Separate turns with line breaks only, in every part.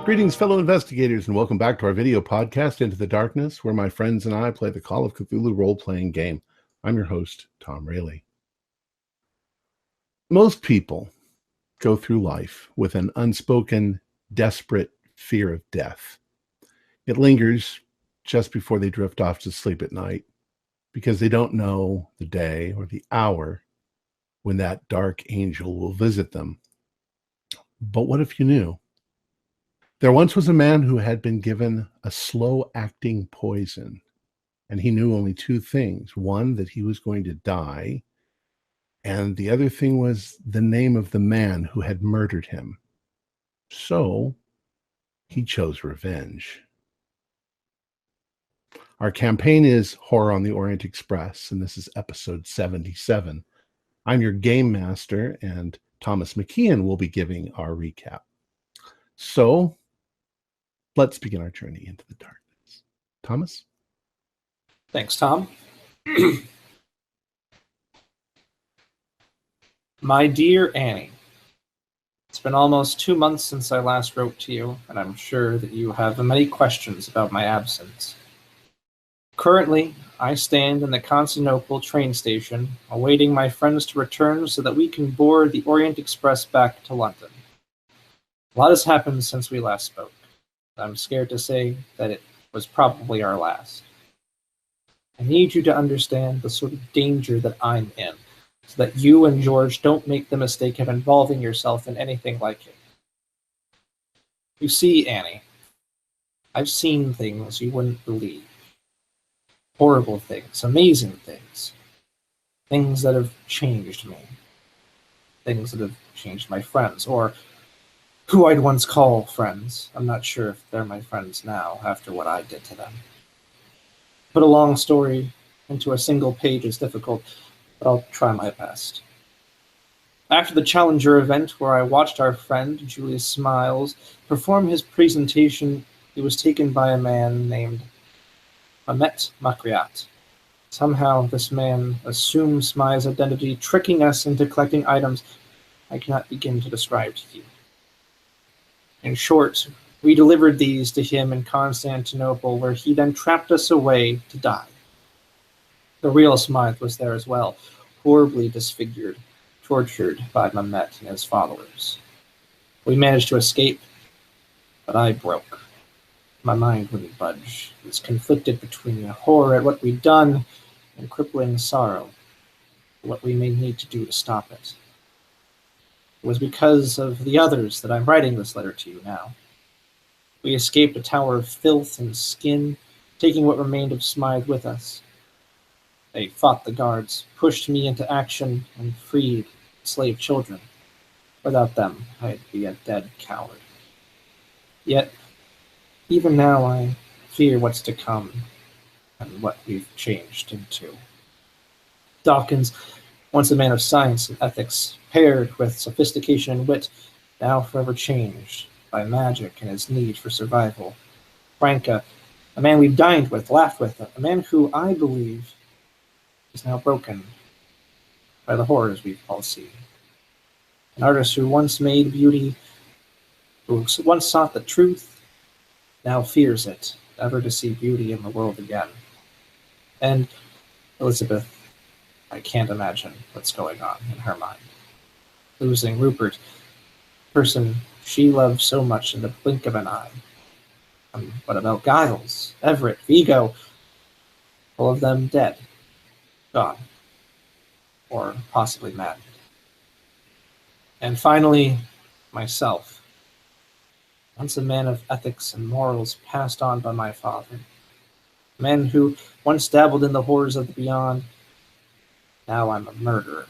Greetings, fellow investigators, and welcome back to our video podcast, Into the Darkness, where my friends and I play the Call of Cthulhu role-playing game. I'm your host, Tom Rayleigh. Most people go through life with an unspoken, desperate fear of death. It lingers just before they drift off to sleep at night because they don't know the day or the hour when that dark angel will visit them. But what if you knew? There once was a man who had been given a slow-acting poison, and he knew only two things. One, that he was going to die, and the other thing was the name of the man who had murdered him. So he chose revenge. Our campaign is Horror on the Orient Express, and this is episode 77. I'm your game master, and Thomas McKeon will be giving our recap. So let's begin our journey into the darkness. Thomas?
Thanks, Tom. My dear Annie, it's been almost 2 months since I last wrote to you, and I'm sure that you have many questions about my absence. Currently, I stand in the Constantinople train station, awaiting my friends to return so that we can board the Orient Express back to London. A lot has happened since we last spoke. I'm scared to say that it was probably our last. I need you to understand the sort of danger that I'm in, so that you and George don't make the mistake of involving yourself in anything like it. You see, Annie, I've seen things you wouldn't believe. Horrible things, amazing things. Things that have changed me. Things that have changed my friends, or who I'd once call friends. I'm not sure if they're my friends now, after what I did to them. Put a long story into a single page is difficult, but I'll try my best. After the Challenger event, where I watched our friend, Julius Smiles, perform his presentation, he was taken by a man named Ahmet Makriat. Somehow this man assumed Smiles' identity, tricking us into collecting items I cannot begin to describe to you. In short, we delivered these to him in Constantinople, where he then trapped us away to die. The real Smythe was there as well, horribly disfigured, tortured by Mehmet and his followers. We managed to escape, but I broke. My mind wouldn't budge. It was conflicted between horror at what we'd done and crippling sorrow for what we may need to do to stop it. It was because of the others that I'm writing this letter to you now. We escaped a tower of filth and skin, taking what remained of Smythe with us. They fought the guards, pushed me into action, and freed slave children. Without them, I'd be a dead coward. Yet, even now I fear what's to come and what we've changed into. Dawkins, once a man of science and ethics, paired with sophistication and wit, now forever changed by magic and his need for survival. Franca, a man we've dined with, laughed with, a man who, I believe, is now broken by the horrors we've all seen. An artist who once made beauty, who once sought the truth, now fears it, never to see beauty in the world again. And Elizabeth, I can't imagine what's going on in her mind. Losing Rupert, person she loved so much in the blink of an eye. What about Giles, Everett, Vigo? All of them dead, gone, or possibly maddened. And finally, myself. Once a man of ethics and morals passed on by my father. A man who once dabbled in the horrors of the beyond. Now I'm a murderer,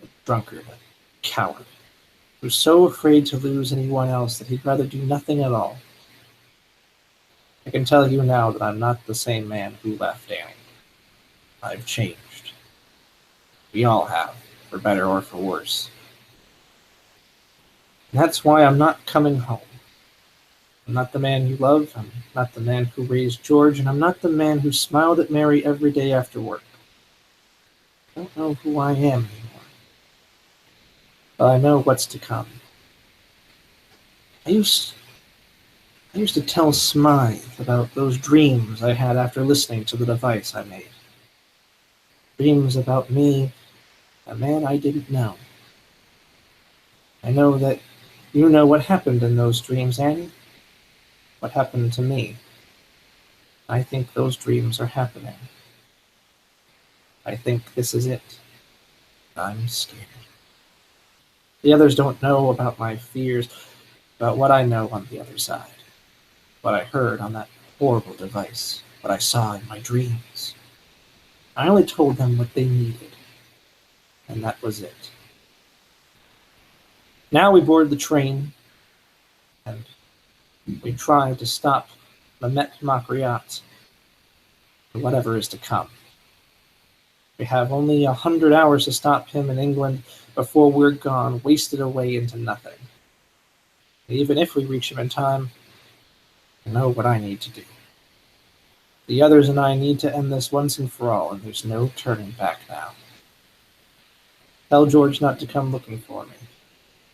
a drunkard, a coward, who's so afraid to lose anyone else that he'd rather do nothing at all. I can tell you now that I'm not the same man who left Annie. I've changed. We all have, for better or for worse. And that's why I'm not coming home. I'm not the man you love, I'm not the man who raised George, and I'm not the man who smiled at Mary every day after work. I don't know who I am anymore. But I know what's to come. I used I used to tell Smythe about those dreams I had after listening to the device I made. Dreams about me, a man I didn't know. I know that you know what happened in those dreams, Annie. What happened to me. I think those dreams are happening. I think this is it. I'm scared. The others don't know about my fears, about what I know on the other side. What I heard on that horrible device. What I saw in my dreams. I only told them what they needed. And that was it. Now we board the train, and we try to stop Mehmet Makriat, or whatever is to come. We have only 100 hours to stop him in England before we're gone, wasted away into nothing. Even if we reach him in time, I know what I need to do. The others and I need to end this once and for all, and there's no turning back now. Tell George not to come looking for me.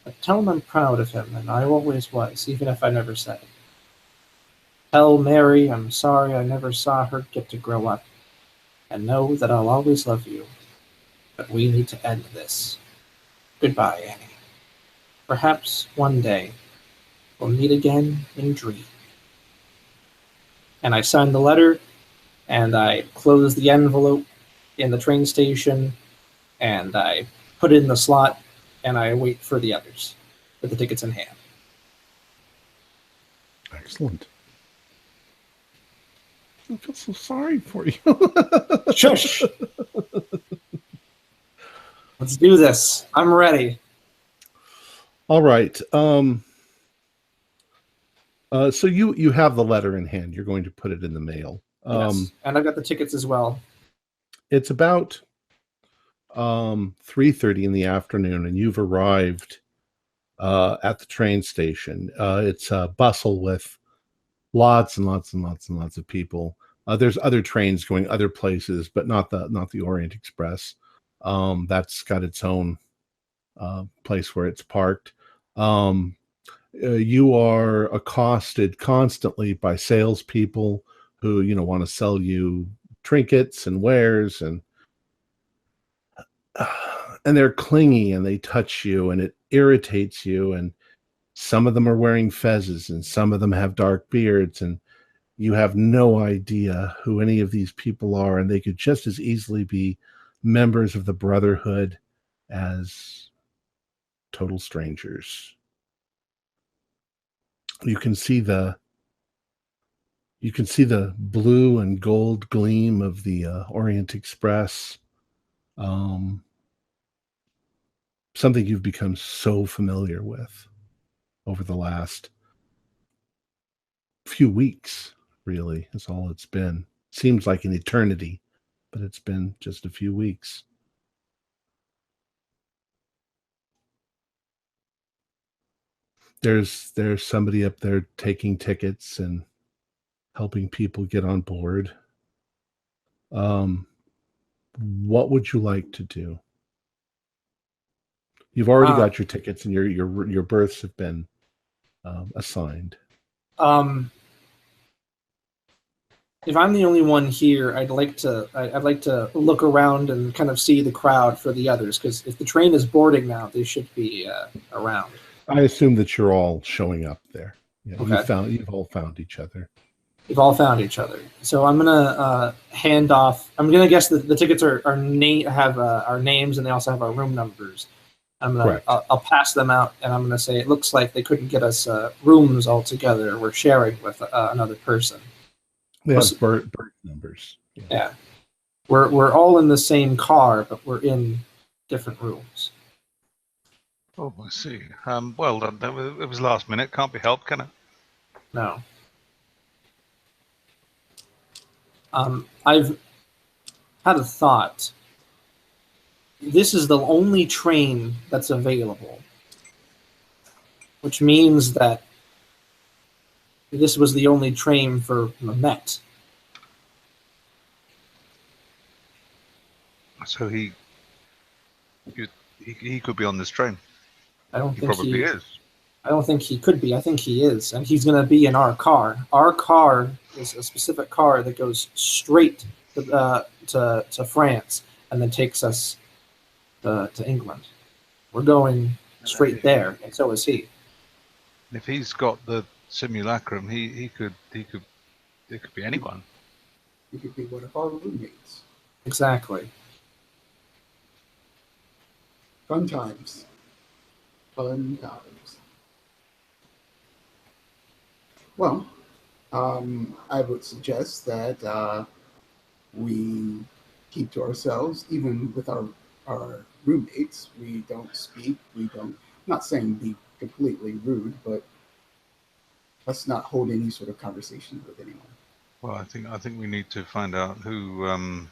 But tell him I'm proud of him, and I always was, even if I never said it. Tell Mary I'm sorry I never saw her get to grow up, and know that I'll always love you. But we need to end this. Goodbye, Annie. Perhaps one day we'll meet again in dream. And I signed the letter, and I closed the envelope in the train station, and I put it in the slot, and I wait for the others with the tickets in hand.
Excellent. I feel so sorry for you.
Shush! Let's do this. I'm ready.
All right. So you have the letter in hand. You're going to put it in the mail.
Yes. And I've got the tickets as well.
It's about 3:30 in the afternoon, and you've arrived at the train station. It's a bustle with lots and lots and lots and lots of people. There's other trains going other places, but not the Orient Express. That's got its own place where it's parked. You are accosted constantly by salespeople who want to sell you trinkets and wares, and they're clingy and they touch you and it irritates you. And some of them are wearing fezzes and some of them have dark beards, and you have no idea who any of these people are, and they could just as easily be members of the Brotherhood as total strangers. You can see the blue and gold gleam of the Orient Express. Something you've become so familiar with over the last few weeks, really, is all it's been. Seems like an eternity, but it's been just a few weeks. There's somebody up there taking tickets and helping people get on board. What would you like to do? You've already got your tickets, and your berths have been assigned.
If I'm the only one here, I'd like to look around and kind of see the crowd for the others, because if the train is boarding now, they should be around.
I assume that you're all showing up there. Yeah,
okay.
You've all found each other.
We've all found each other. So I'm gonna hand off. I'm gonna guess that the tickets have our names, and they also have our room numbers. I'll pass them out, and I'm gonna say it looks like they couldn't get us rooms all together. We're sharing with another person.
They have bird numbers.
Yeah. We're all in the same car, but we're in different rooms.
Oh, I see. Well, it was last minute. Can't be helped, can it?
No. I've had a thought. This is the only train that's available, which means that this was the only train for Mehmet.
So he could be on this train.
I don't think
he probably is.
I don't think he could be. I think he is, and he's going to be in our car. Our car is a specific car that goes straight to France and then takes us to England. We're going straight there, and so is he.
If he's got the simulacrum, he could it could be anyone.
He could be one of our roommates.
Exactly.
Fun times. Fun times. Well, I would suggest that we keep to ourselves, even with our roommates. We don't speak. We don't. I'm not saying be completely rude, but let's not hold any sort of conversation with anyone.
Well, I think we need to find out who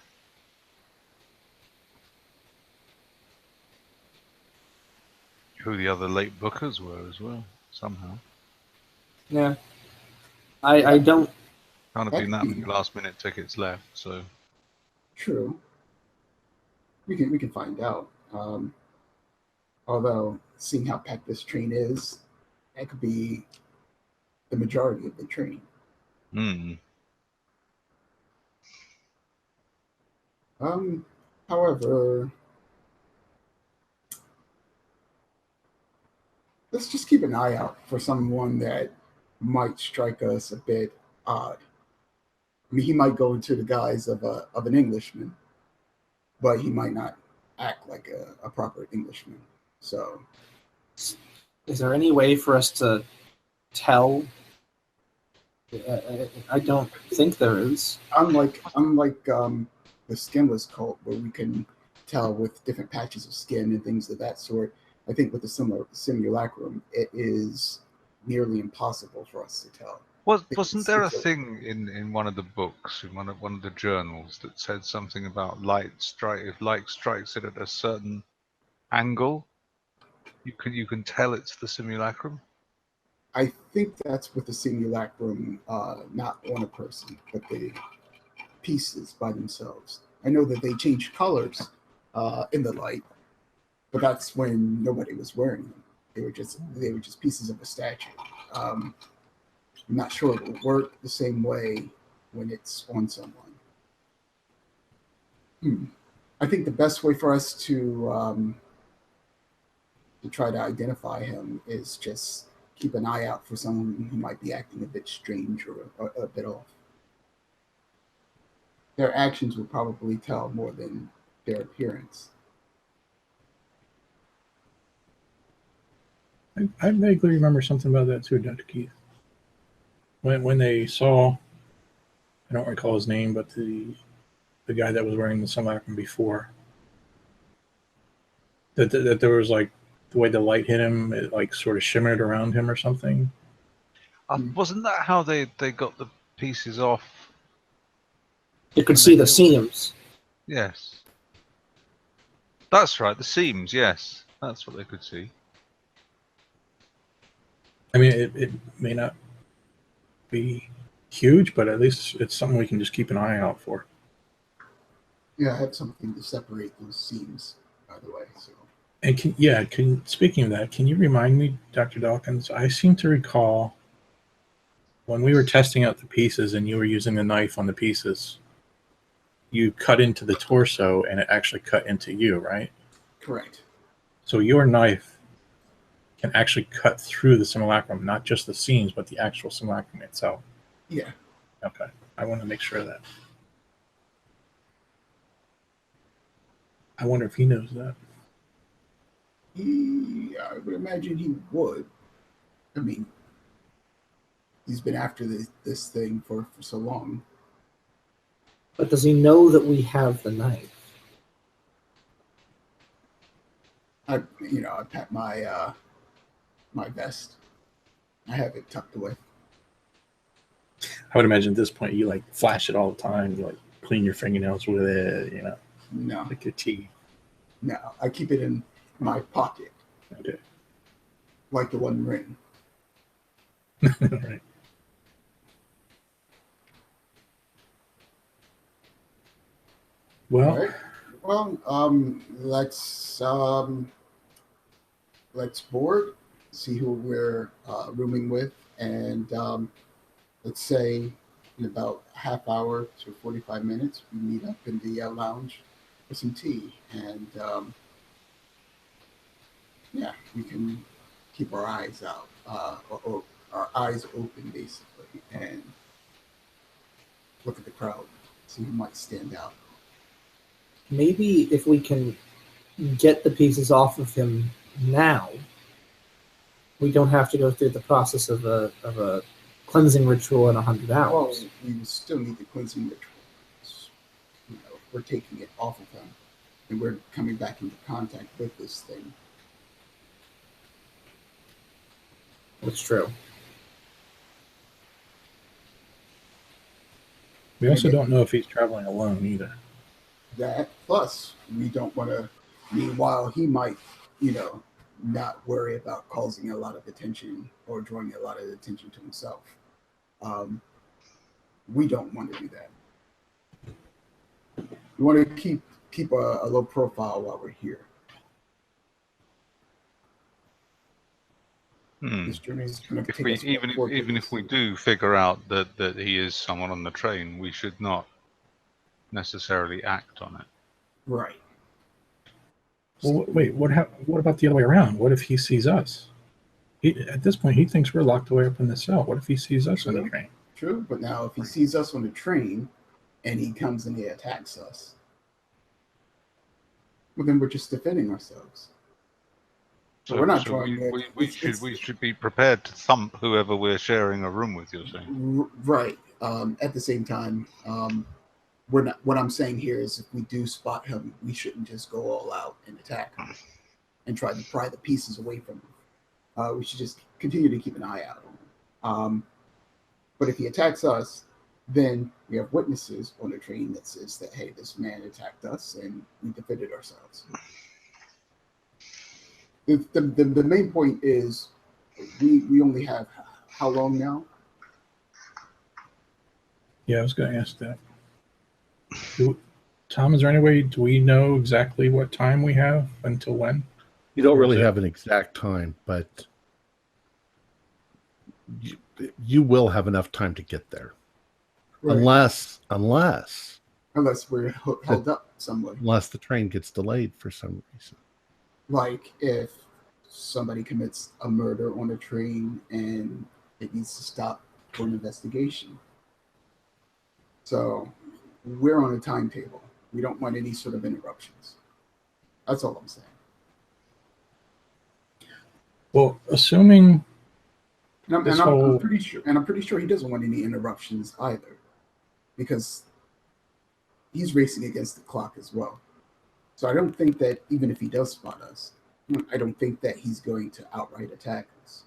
the other late bookers were as well, somehow.
Yeah. I don't.
Can't have been that many last-minute tickets left, so.
True. We can find out. Although, seeing how packed this train is, that could be the majority of the train.
Hmm.
However, let's just keep an eye out for someone that might strike us a bit odd. I mean, he might go into the guise of an Englishman, but he might not act like a proper Englishman. So,
Is there any way for us to tell? I don't think there is.
unlike the skinless cult, where we can tell with different patches of skin and things of that sort, I think with the simulacrum, it is nearly impossible for us to tell.
Wasn't there a thing in one of the books, in one of the journals, that said something about if light strikes it at a certain angle, you can tell it's the simulacrum?
I think that's with the simulacrum, not on a person, but the pieces by themselves. I know that they change colors in the light, but that's when nobody was wearing them. They were just pieces of a statue. I'm not sure it will work the same way when it's on someone. I think the best way for us to try to identify him is just keep an eye out for someone who might be acting a bit strange or a bit off. Their actions will probably tell more than their appearance.
I vaguely remember something about that too, Dr. Keith. When they saw, I don't recall his name, but the guy that was wearing the simulacrum before, that there was like the way the light hit him, it like sort of shimmered around him or something.
Wasn't that how they got the pieces off?
You could see the seams.
Yes. That's right, the seams, yes. That's what they could see.
I mean, it may not be huge, but at least it's something we can just keep an eye out for.
Yeah, I have something to separate those seams, by the way. So.
And speaking of that, can you remind me, Dr. Dawkins? I seem to recall when we were testing out the pieces and you were using the knife on the pieces, you cut into the torso and it actually cut into you, right?
Correct.
So your knife can actually cut through the simulacrum, not just the seams, but the actual simulacrum itself.
Yeah.
Okay. I want to make sure of that. I wonder if he knows that.
I would imagine he would. I mean, he's been after this thing for so long.
But does he know that we have the knife?
I pat my my vest. I have it tucked away.
I would imagine at this point you like flash it all the time. You like clean your fingernails with it,
No.
like your teeth.
No, I keep it in my pocket.
Okay.
Like the One Ring.
Right. Well,
Right. Well, let's board see who we're rooming with, and let's say in about a half hour to 45 minutes, we meet up in the lounge for some tea, and yeah, we can keep our eyes out, or our eyes open, basically, and look at the crowd, see who might stand out.
Maybe if we can get the pieces off of him now, we don't have to go through the process of a cleansing ritual in 100
Well,
hours.
we still need the cleansing ritual. You know, we're taking it off of him, and we're coming back into contact with this thing.
That's true.
We also don't know if he's traveling alone either.
That plus, we don't want to. Meanwhile, he might, not worry about causing a lot of attention or drawing a lot of attention to himself. We don't want to do that. We want to keep a low profile while we're here. This journey is going to take us
even if we do figure out that he is someone on the train, we should not necessarily act on it.
Right.
Well, wait. What about the other way around? What if he sees us? At this point, he thinks we're locked away up in the cell. What if he sees us on the train?
True, but now if he sees us on the train and he comes and he attacks us, well, then we're just defending ourselves.
So
we're not
so
drawing.
we should be prepared to thump whoever we're sharing a room with. You're saying,
right? At the same time, we're not. What I'm saying here is, if we do spot him, we shouldn't just go all out and attack him and try to pry the pieces away from him. We should just continue to keep an eye out on him. But if he attacks us, then we have witnesses on the train that says that, hey, this man attacked us and we defended ourselves. The main point is we only have how long now?
Yeah, I was going to ask that. Tom, is there any way, do we know exactly what time we have until when?
You don't really have an exact time, but you will have enough time to get there. Right. Unless
we're held up somewhere.
Unless the train gets delayed for some reason.
Like if somebody commits a murder on a train and it needs to stop for an investigation. So we're on a timetable. We don't want any sort of interruptions. That's all I'm saying.
Well, assuming,
I'm pretty sure he doesn't want any interruptions either, because he's racing against the clock as well. So I don't think that even if he does spot us, I don't think that he's going to outright attack us.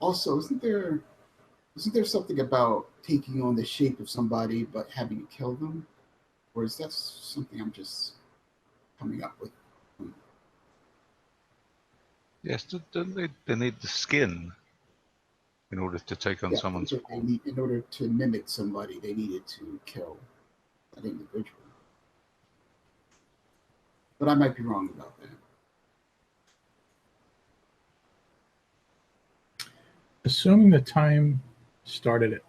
Also, isn't there something about taking on the shape of somebody but having to kill them? Or is that something I'm just coming up with?
Yes, they need the skin in order to take on someone's form.
In order to mimic somebody, they needed to kill an individual. But I might be wrong about that.
Assuming the time started it,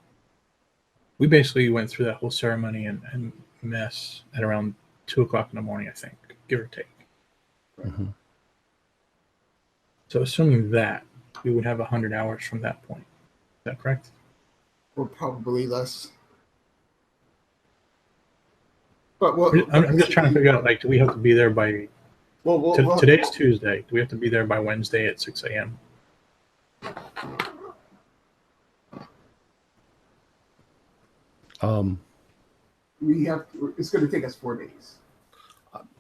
we basically went through that whole ceremony and mess at around 2:00 in the morning, I think, give or take.
Mm-hmm.
So assuming that, we would have 100 hours from that point. Is that correct?
Or probably less. But
I'm just trying to figure out, like, do we have to be there by... Today's Tuesday. Do we have to be there by Wednesday at 6 a.m.?
It's going to take us 4 days.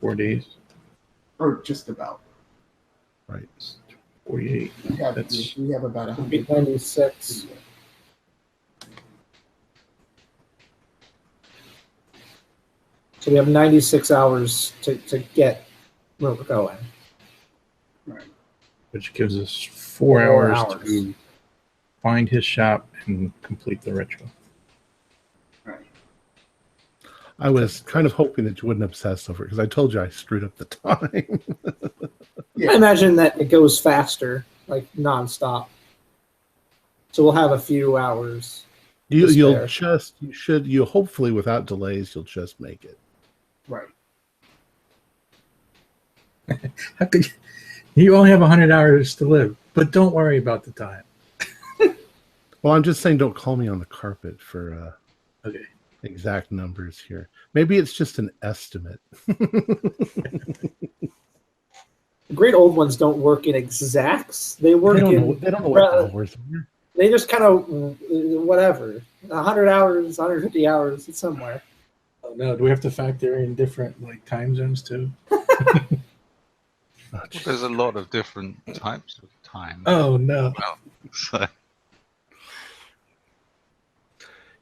4 days?
Or just about.
Right.
48.
We have about
196. So we have 96 hours to get where we're going.
Right.
Which gives us 4 hours to find his shop and complete the ritual.
Right.
I was kind of hoping that you wouldn't obsess over it because I told you I screwed up the time.
I imagine that it goes faster, like nonstop. So we'll have a few hours.
You'll hopefully without delays, you'll just make it.
Right.
How could you only have 100 hours to live, but don't worry about the time.
Well, I'm just saying don't call me on the carpet for
Okay.
exact numbers here. Maybe it's just an estimate.
The great old ones don't work in exacts. They work
They don't know what hours are.
They just kind of whatever. 100 hours, 150 hours, it's somewhere.
Oh no, do we have to factor in different like time zones too?
Well, there's a lot of different types of time.
Oh no.
So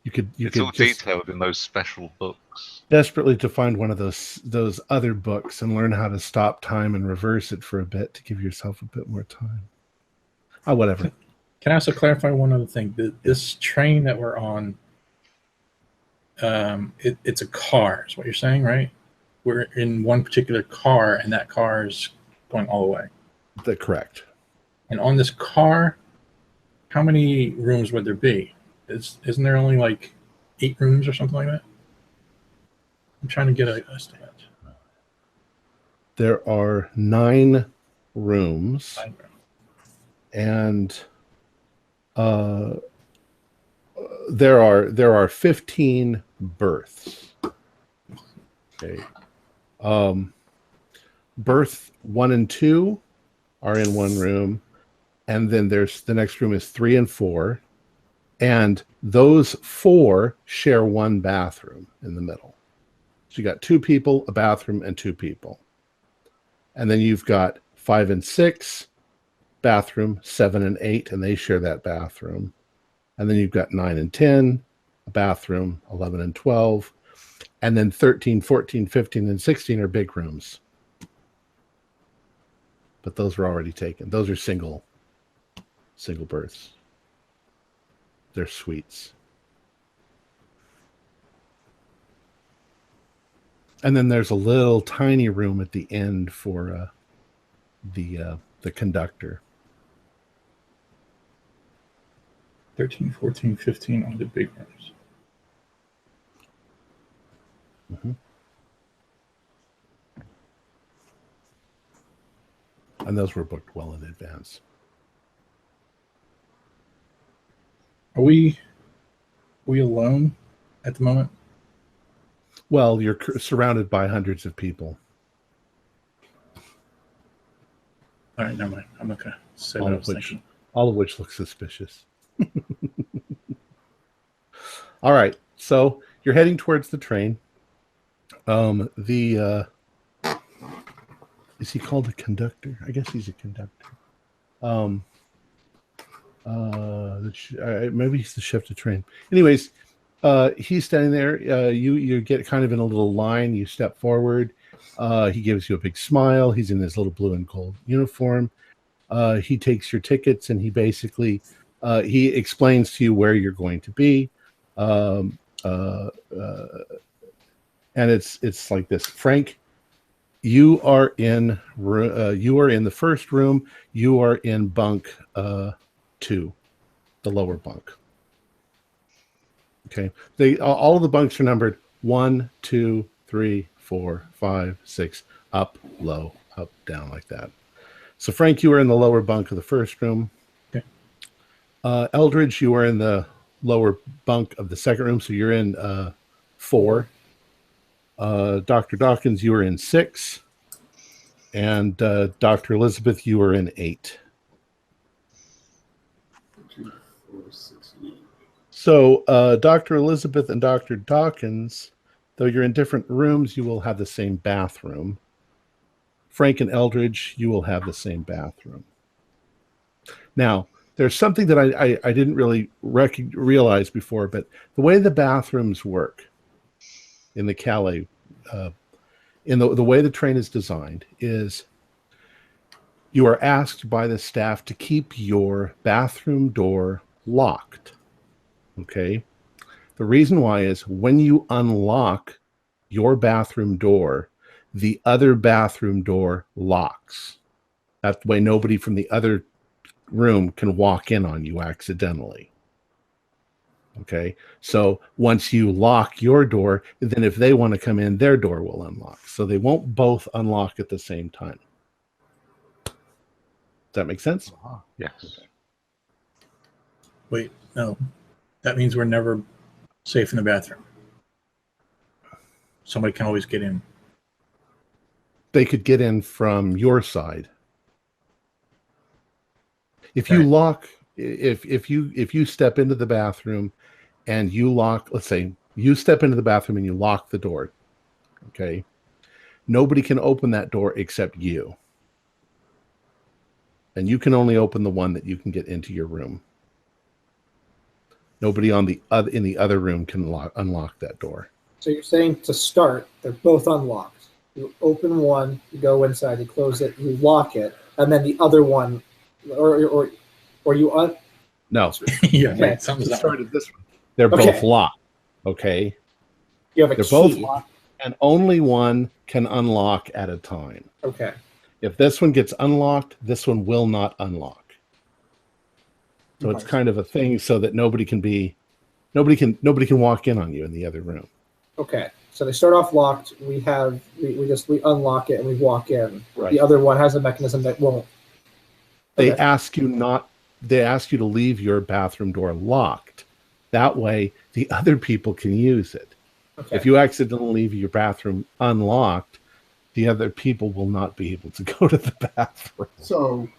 it's
all detailed in those special books.
Desperately to find one of those other books and learn how to stop time and reverse it for a bit to give yourself a bit more time. Oh, whatever.
Can I also clarify one other thing? This train that we're on, it's a car, is what you're saying, right? We're in one particular car, and that car is going all the way.
That's correct.
And on this car, how many rooms would there be? Isn't there only like 8 rooms or something like that? I'm trying to get an estimate.
There are 9 rooms, and there are 15 berths. Okay. Berth 1 and 2 are in one room, and then there's the next room is 3 and 4, and those 4 share one bathroom in the middle. So you got 2 people, a bathroom, and 2 people. And then you've got 5 and 6, bathroom, 7 and 8, and they share that bathroom. And then you've got 9 and 10, a bathroom, 11 and 12. And then 13, 14, 15, and 16 are big rooms. But those are already taken. Those are single berths. They're suites. And then there's a little tiny room at the end for the conductor.
13, 14, 15 are the big rooms.
Mm-hmm. And those were booked well in advance.
Are we alone at the moment?
Well, you're surrounded by hundreds of people.
All right, never mind. I'm not going to say what I was thinking.
All of which look suspicious. All right, so you're heading towards the train. Is he called a conductor? I guess he's a conductor. Maybe he's the chef de train. Anyways, he's standing there. You get kind of in a little line. You step forward. He gives you a big smile. He's in his little blue and gold uniform. He takes your tickets and he basically he explains to you where you're going to be. And it's like this. Frank, you are in the first room. You are in bunk 2, the lower bunk. Okay. All of the bunks are numbered 1, 2, 3, 4, 5, 6, up, low, up, down, like that. So Frank, you are in the lower bunk of the first room.
Okay.
Eldridge, you are in the lower bunk of the second room, so you're in 4. Dr. Dawkins, you are in 6. And Dr. Elizabeth, you are in 8.
2, 4, 6, 8.
So Dr. Elizabeth and Dr. Dawkins, though you're in different rooms, you will have the same bathroom. Frank and Eldridge, you will have the same bathroom. Now, there's something that I didn't really realize before, but the way the bathrooms work in the Calais, in the way the train is designed, is you are asked by the staff to keep your bathroom door locked. Okay? The reason why is when you unlock your bathroom door, the other bathroom door locks. That way nobody from the other room can walk in on you accidentally. Okay, so once you lock your door, then if they want to come in, their door will unlock. So they won't both unlock at the same time. Does that make sense?
Yes.
Wait, no. That means we're never safe in the bathroom. Somebody can always get in.
They could get in from your side. If you
Right.
lock, if you step into the bathroom and you lock, let's say you step into the bathroom and you lock the door, okay? Nobody can open that door except you. And you can only open the one that you can get into your room. Nobody on the other in the other room can unlock that door.
So you're saying to start, they're both unlocked. You open one, you go inside, you close it, you lock it, and then the other one, or you
No,
Yeah,
Okay.
right. Sounds
it
that way.
started this one. They're
Okay.
both locked. Okay,
you have a
they're
key.
both locked, and only one can unlock at a time.
Okay.
If this one gets unlocked, this one will not unlock. So it's
Okay.
kind of a thing so that nobody can walk in on you in the other room.
Okay. So they start off locked. We unlock it and we walk in.
Right.
The other one has a mechanism that won't.
They
Okay.
ask you to leave your bathroom door locked. That way the other people can use it.
Okay.
If you accidentally leave your bathroom unlocked, the other people will not be able to go to the bathroom.
So,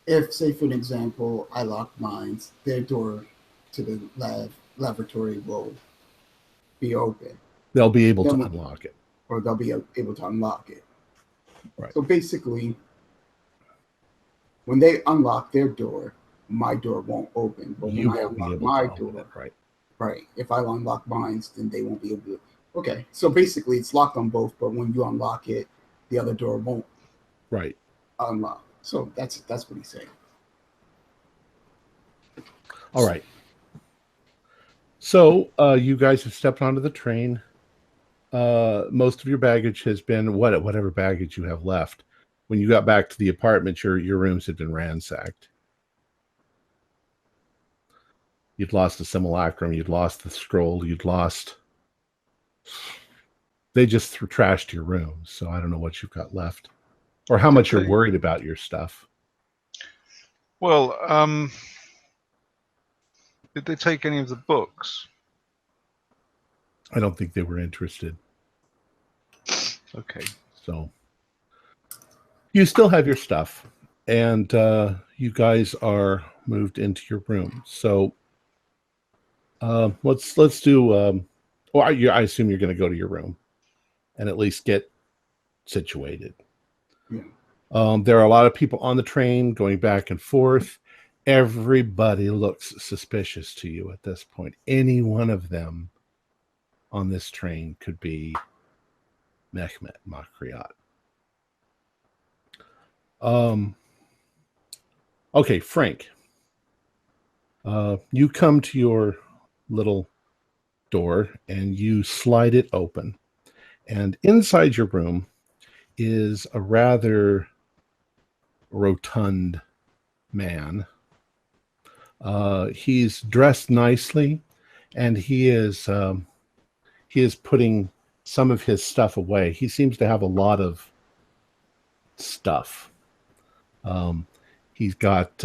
if, say, for an example, I lock mine, their door to the laboratory will be open,
They'll be able to
Then-
unlock it.
or they'll be able to unlock it.
Right.
So basically, when they unlock their door, my door won't open. But
You
when I
won't be
unlock
able
my
to open
door,
it, right?
right? If I unlock mine, then they won't be able to. Okay, so basically, it's locked on both, but when you unlock it, the other door won't
Right.
unlock. So that's what he's saying.
All right. So you guys have stepped onto the train. Most of your baggage has been whatever baggage you have left. When you got back to the apartment, your rooms had been ransacked. You'd lost a simulacrum. You'd lost the scroll. They just trashed your rooms. So I don't know what you've got left, or how much you're
Okay.
worried about your stuff.
Well, did they take any of the books?
I don't think they were interested.
Okay.
So you still have your stuff, and you guys are moved into your room. So let's do. I assume you're going to go to your room and at least get situated.
Yeah.
There are a lot of people on the train going back and forth. Everybody looks suspicious to you at this point. Any one of them on this train could be Mehmet Makriat. Okay, Frank. You come to your little door and you slide it open. And inside your room is a rather rotund man. He's dressed nicely, and he is putting some of his stuff away. He seems to have a lot of stuff. He's got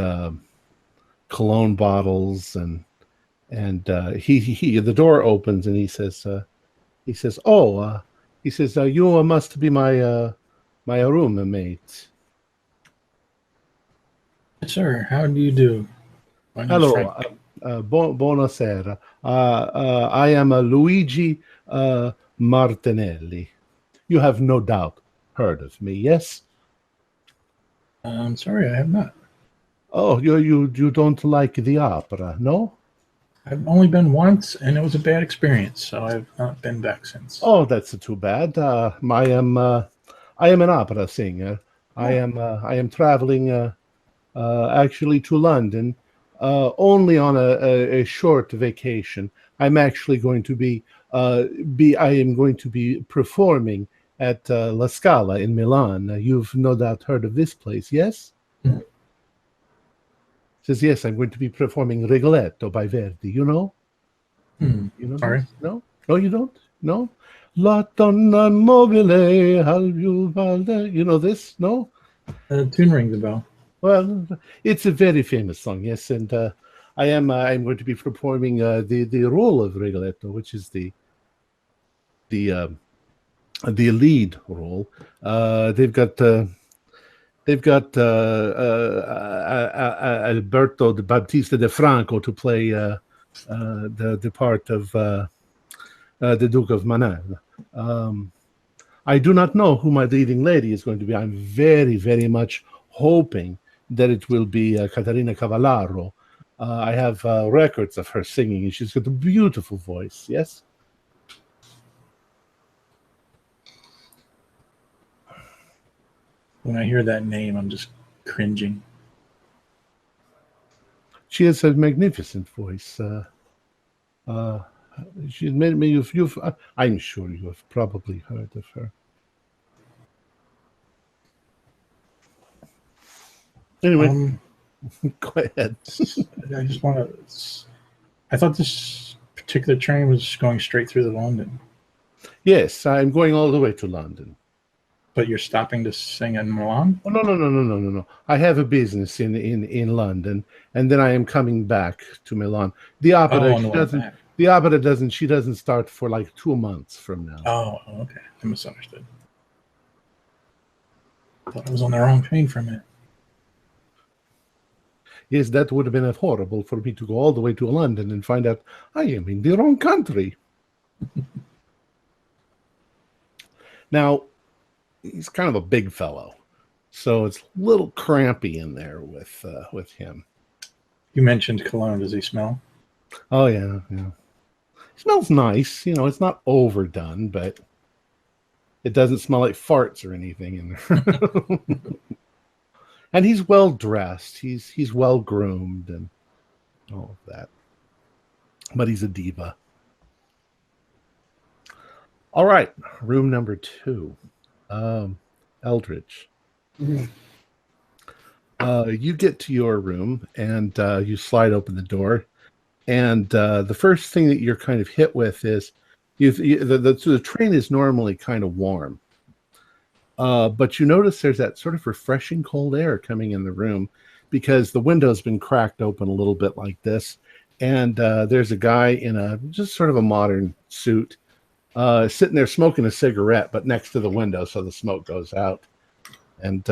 cologne bottles, and the door opens, and he says, you must be my roommate.
Sir, how do you do? My name's
Hello,
Frank.
buonasera. I am Luigi Martinelli. You have no doubt heard of me, yes?
I'm sorry, I have not.
Oh, you don't like the opera, no?
I've only been once, and it was a bad experience, so I've not been back since.
Oh, that's too bad. I am an opera singer. I am traveling actually to London only on a short vacation. I'm actually going to I am going to be performing at La Scala in Milan. You've no doubt heard of this place, yes?
Mhm.
Says, yes, I'm going to be performing Rigoletto by Verdi. You know?
Hmm.
You know
Sorry.
this? No? No, you don't? No? La donna mobile al più valde. You know this? No?
The tune rings a bell.
Well, it's a very famous song, yes, and I'm going to be performing the role of Rigoletto, which is the uh, the lead role. They've got Alberto de Battista de Franco to play the part of the Duke of Manal. I do not know who my leading lady is going to be. I'm very, very much hoping that it will be Caterina Cavallaro. I have records of her singing, and she's got a beautiful voice. Yes.
When I hear that name, I'm just cringing.
She has a magnificent voice. She's made me. I'm sure you have probably heard of her. Anyway, go ahead.
I just want to. I thought this particular train was going straight through to London,
Yes, I'm going all the way to London.
but you're stopping to sing in Milan.
Oh, no. I have a business in London, and then I am coming back to Milan. The opera,
on the way back.
The opera doesn't. She doesn't start for like 2 months from now.
Oh, okay. I misunderstood. I thought I was on the wrong train for a minute.
Yes, that would have been horrible for me to go all the way to London and find out I am in the wrong country. Now, he's kind of a big fellow, so it's a little crampy in there with him.
You mentioned cologne. Does he smell?
Oh yeah. It smells nice. It's not overdone, but it doesn't smell like farts or anything in there. And he's well dressed. He's well groomed and all of that. But he's a diva. All right, room number 2. Eldridge.
Mm-hmm.
You get to your room and you slide open the door, and the first thing that you're kind of hit with is the train is normally kind of warm, but you notice there's that sort of refreshing cold air coming in the room because the window's been cracked open a little bit like this, and there's a guy in a just sort of a modern suit sitting there smoking a cigarette, but next to the window so the smoke goes out. And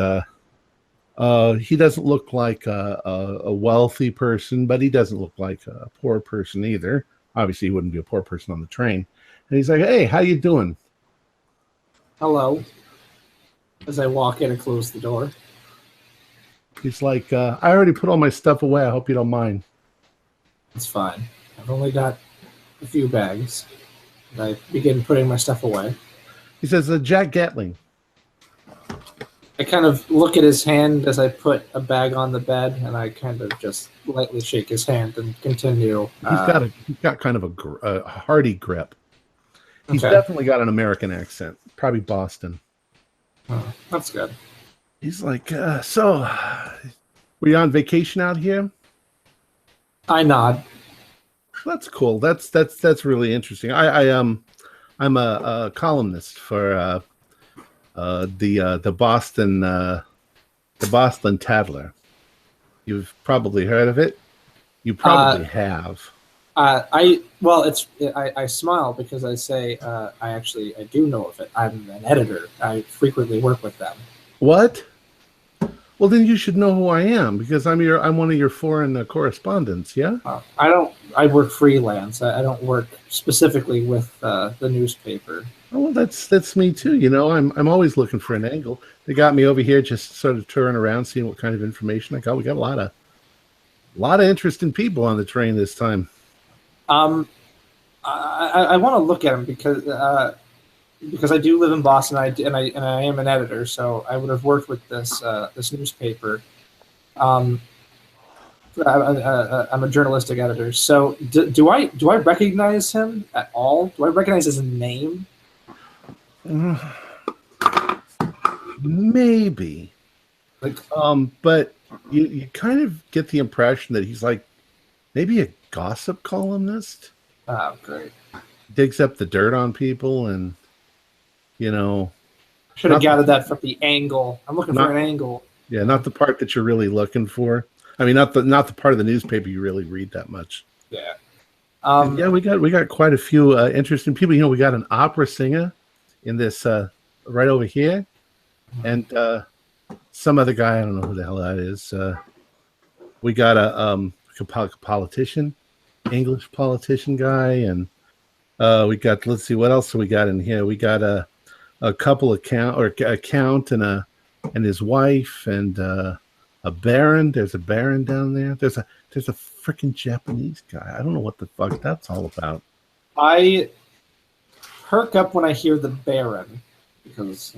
he doesn't look like a wealthy person, but he doesn't look like a poor person either. Obviously, he wouldn't be a poor person on the train. And he's like, "Hey, how you doing?"
Hello. As I walk in and close the door.
He's like, "I already put all my stuff away. I hope you don't mind."
It's fine. I've only got a few bags. And I begin putting my stuff away.
He says, "Jack Gatling."
I kind of look at his hand as I put a bag on the bed, and I kind of just lightly shake his hand and continue.
He's got kind of a hearty grip. He's
Okay.
definitely got an American accent, probably Boston.
Oh, that's good.
He's like, "So, were you on vacation out here?"
I nod.
That's cool. That's really interesting. I'm a columnist for the Boston Tattler. You've probably heard of it. You probably have.
I smile because I say I do know of it. I'm an editor. I frequently work with them.
What? Well, then you should know who I am because I'm one of your foreign correspondents. Yeah.
I work freelance. I don't work specifically with the newspaper.
Oh, well, that's me too. I'm always looking for an angle. They got me over here just sort of touring around, seeing what kind of information I got. We got a lot of interesting people on the train this time.
I want to look at them because I do live in Boston. And I am an editor, so I would have worked with this newspaper. I'm a journalistic editor. So do I recognize him at all? Do I recognize his name?
Maybe.
Like,
But you kind of get the impression that he's like maybe a gossip columnist.
oh, great.
Digs up the dirt on people, and you know,
Should have gathered that from the angle. I'm looking for an angle.
Yeah, not the part that you're really looking for. I mean, not the part of the newspaper you really read that much.
Yeah.
Yeah, we got quite a few interesting people. You know, we got an opera singer in this right over here, and some other guy. I don't know who the hell that is. We got a politician, English politician guy, and we got. Let's see what else we got in here. We got a couple of count and his wife and a baron. There's a baron down there. There's a freaking Japanese guy. I don't know what the fuck that's all about.
I perk up when I hear the baron because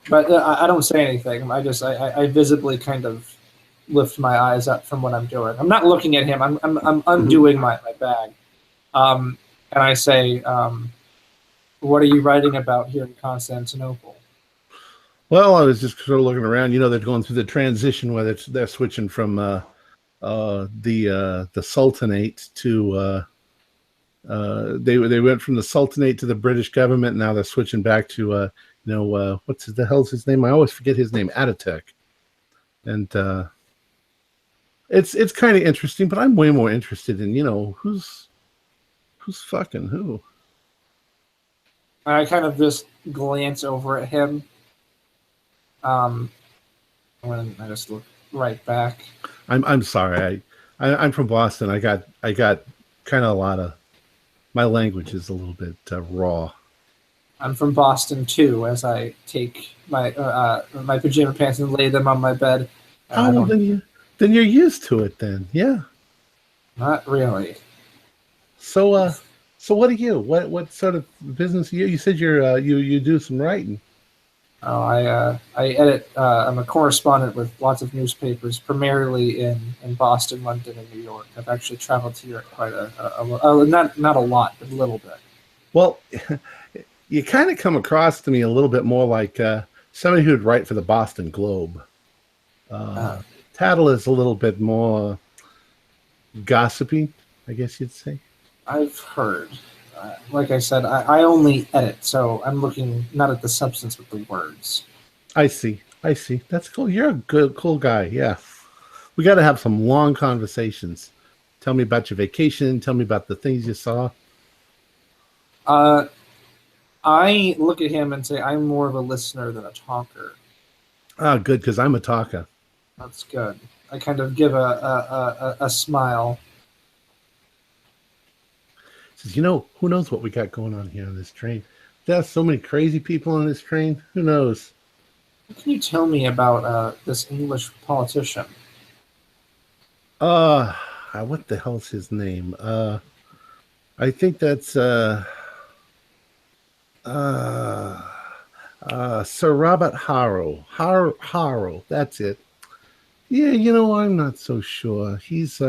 but I don't say anything. I visibly kind of lift my eyes up from what I'm doing. I'm not looking at him. I'm undoing my bag, and I say, "What are you writing about here in Constantinople?"
Well, I was just sort of looking around. You know, they're going through the transition where they're switching from the Sultanate to they went from the Sultanate to the British government. And now they're switching back to what's the hell's his name? I always forget his name. Ataturk. And it's kind of interesting, but I'm way more interested in who's fucking who.
I kind of just glance over at him. When I just look right back.
I'm sorry. I'm from Boston. I got kind of a lot of my language is a little bit raw.
I'm from Boston too. As I take my my pajama pants and lay them on my bed.
Oh, then you're used to it. Then, yeah.
Not really.
So what are you? What sort of business are you? You said you do some writing.
Oh, I edit. I'm a correspondent with lots of newspapers, primarily in Boston, London, and New York. I've actually traveled to Europe quite not a lot, but a little bit.
Well, you kind of come across to me a little bit more like somebody who'd write for the Boston Globe. Tattle is a little bit more gossipy, I guess you'd say.
I've heard. Like I said, I only edit, so I'm looking not at the substance but the words.
I see. That's cool. You're a cool guy. Yeah. We got to have some long conversations. Tell me about your vacation. Tell me about the things you saw.
I look at him and say, I'm more of a listener than a talker.
Ah, good, because I'm a talker.
That's good. I kind of give a smile.
Says, who knows what we got going on here on this train? There's so many crazy people on this train. Who knows?
What can you tell me about this English politician?
What the hell's his name? I think that's Sir Robert Harrow. Harrow, that's it. Yeah, I'm not so sure. He's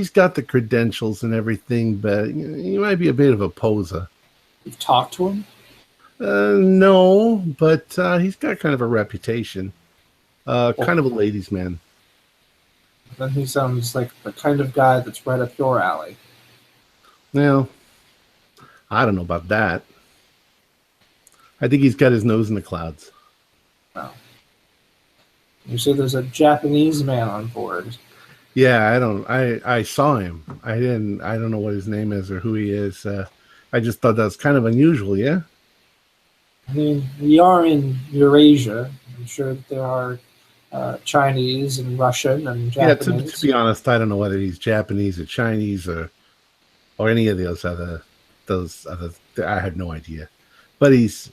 got the credentials and everything, but he might be a bit of a poser.
You've talked to him?
No, but he's got kind of a reputation. Kind of a ladies' man.
Then he sounds like the kind of guy that's right up your alley.
Well, I don't know about that. I think he's got his nose in the clouds.
Oh. You say there's a Japanese man on board.
Yeah, I saw him. I don't know what his name is or who he is. I just thought that was kind of unusual, yeah?
I mean, we are in Eurasia. I'm sure that there are Chinese and Russian and Japanese.
Yeah, to be honest, I don't know whether he's Japanese or Chinese or any of those other. I have no idea. But he's,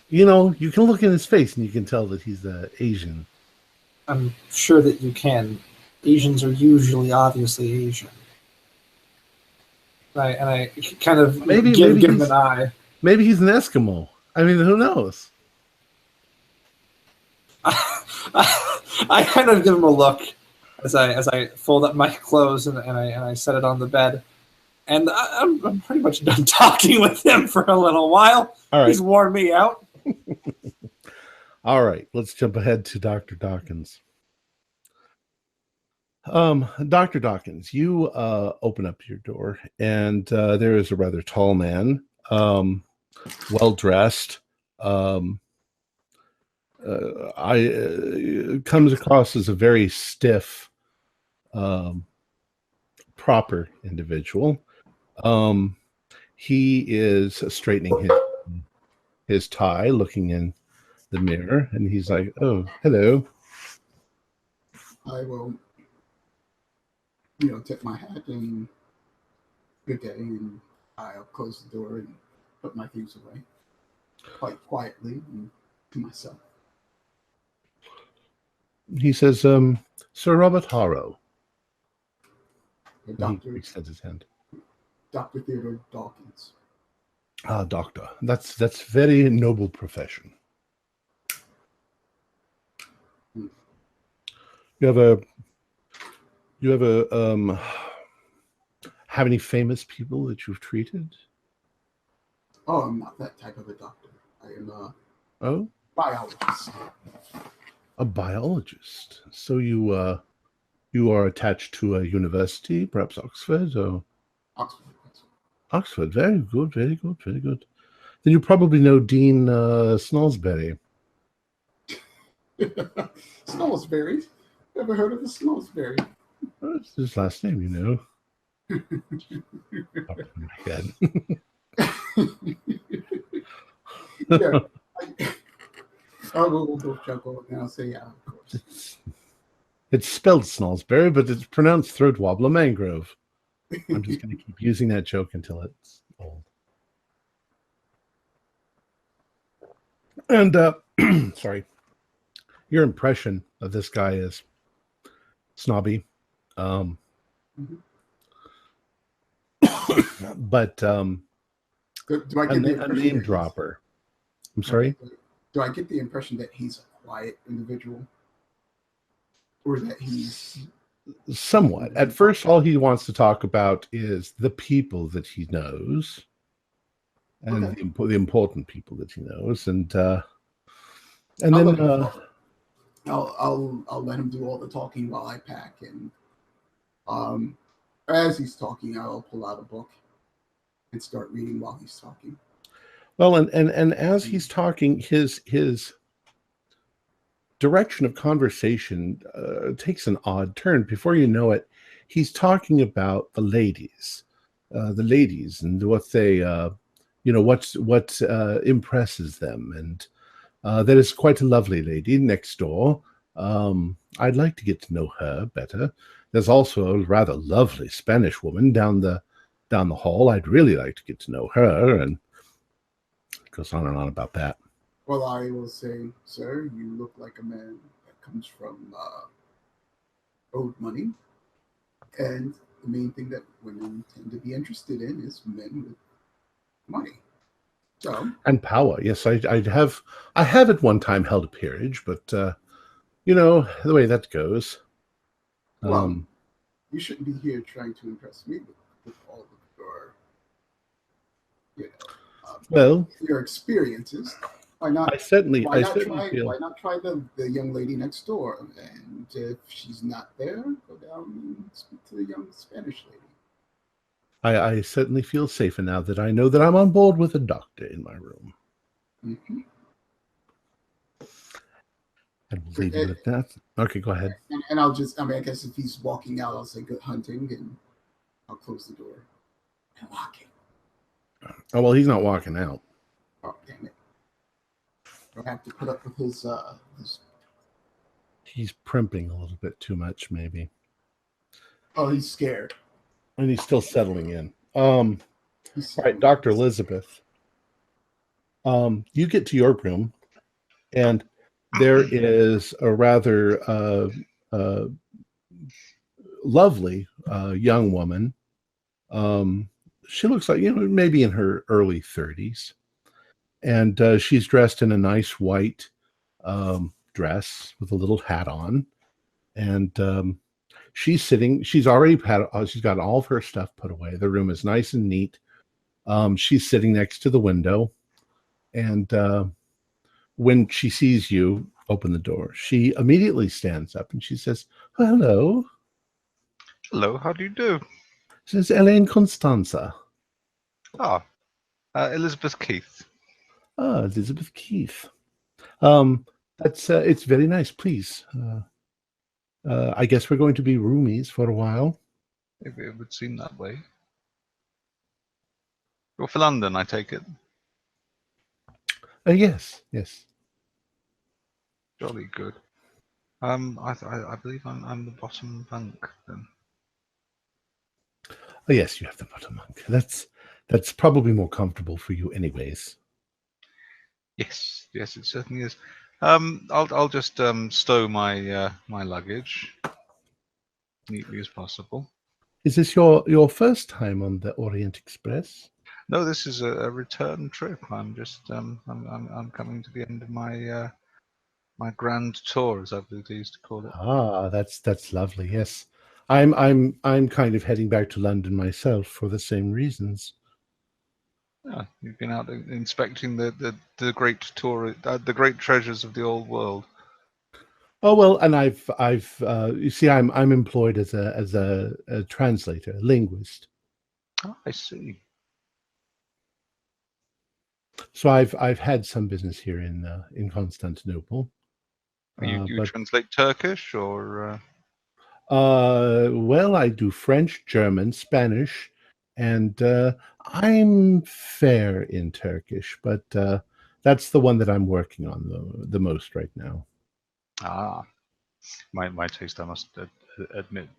you can look in his face and you can tell that he's Asian.
I'm sure that you can. Asians are usually obviously Asian. Right, and I kind of give him an eye.
Maybe he's an Eskimo. I mean, who knows?
I kind of give him a look as I fold up my clothes and I set it on the bed. And I'm pretty much done talking with him for a little while.
All right.
He's worn me out.
All right, let's jump ahead to Dr. Dawkins. Dr. Dawkins, you open up your door, and there is a rather tall man, well-dressed. Comes across as a very stiff, proper individual. He is straightening his tie, looking in the mirror, and he's like, "Oh, hello."
I will, tip my hat and good day, and I'll close the door and put my things away quite quietly and to myself.
He says, "Sir Robert Harrow."
Doctor,
He extends his hand.
Dr. Theodore Dawkins.
Ah, doctor. That's very noble profession. You have have any famous people that you've treated?
Oh, I'm not that type of a doctor. I am a biologist.
A biologist. So you are attached to a university, perhaps Oxford or
Oxford.
Oxford. Very good, very good, very good. Then you probably know Dean Snolsbury.
Snolsbury? Never heard of the Snolsbury.
That's his last name, you know. Top of my head.
Yeah. We'll both chuckle and I'll say, yeah, of course.
It's spelled Snolsbury, but it's pronounced throat wobbler mangrove. I'm just going to keep using that joke until it's old. And sorry, your impression of this guy is snobby, but
Do I get
a name dropper. I'm sorry.
Do I get the impression that he's a quiet individual, or that he's
Somewhat. At first, all he wants to talk about is the people that he knows, and the important people that he knows, and then
I'll let him do all the talking while I pack, and as he's talking, I'll pull out a book and start reading while he's talking.
well, and as he's talking, his direction of conversation takes an odd turn. Before you know it, he's talking about the ladies, and what they, what impresses them, and that is quite a lovely lady next door. I'd like to get to know her better. There's also a rather lovely Spanish woman down the hall. I'd really like to get to know her, and it goes on and on about that.
Well, I will say, sir, you look like a man that comes from owed money. And the main thing that women tend to be interested in is men with money. So,
And power. Yes, I have at one time held a peerage, but the way that goes.
well, you shouldn't be here trying to impress me with all of your experiences. Why not?
I certainly
Why not try the young lady next door? And if she's not there, go down and speak to the young Spanish lady.
I certainly feel safer now that I know that I'm on board with a doctor in my room.
Mm-hmm.
And we'll leave it at that. Okay, go ahead.
And I'll just, I guess if he's walking out, I'll say good hunting, and I'll close the door and lock it.
Oh, well, he's not walking out.
Oh, damn it. I'll have to put up with his
He's primping a little bit too much, maybe.
Oh, he's scared.
And he's still settling in. All right, Dr. Elizabeth. You get to your room, and there is a rather lovely young woman. She looks like, maybe in her early 30s. And she's dressed in a nice white dress with a little hat on, and she's sitting. She's already had. She's got all of her stuff put away. The room is nice and neat. She's sitting next to the window, and when she sees you open the door, she immediately stands up and she says, "Hello."
Hello, how do you do?
She says, "Elaine Constanza."
Ah, Elizabeth Keith.
Ah, Elizabeth Keith. That's it's very nice. Please. I guess we're going to be roomies for a while.
It would seem that way. You're for London, I take it.
Yes, yes.
Jolly good. I believe I'm the bottom bunk then.
Oh, yes, you have the bottom bunk. That's probably more comfortable for you, anyways.
Yes, yes, it certainly is. I'll just stow my my luggage neatly as possible.
Is this your first time on the Orient Express?
No, this is a return trip. I'm just I'm coming to the end of my my grand tour, as I believe they used to call it.
Ah, that's lovely. Yes, I'm kind of heading back to London myself for the same reasons.
Yeah, you've been out inspecting the great tour, the great treasures of the old world.
Oh well, and I've you see, I'm employed as a translator, a linguist.
Oh, I see.
So I've had some business here in Constantinople.
You
But
translate Turkish or?
well, I do French, German, Spanish, and I'm fair in Turkish, but that's the one that I'm working on the most right now.
Ah, my taste, I must admit,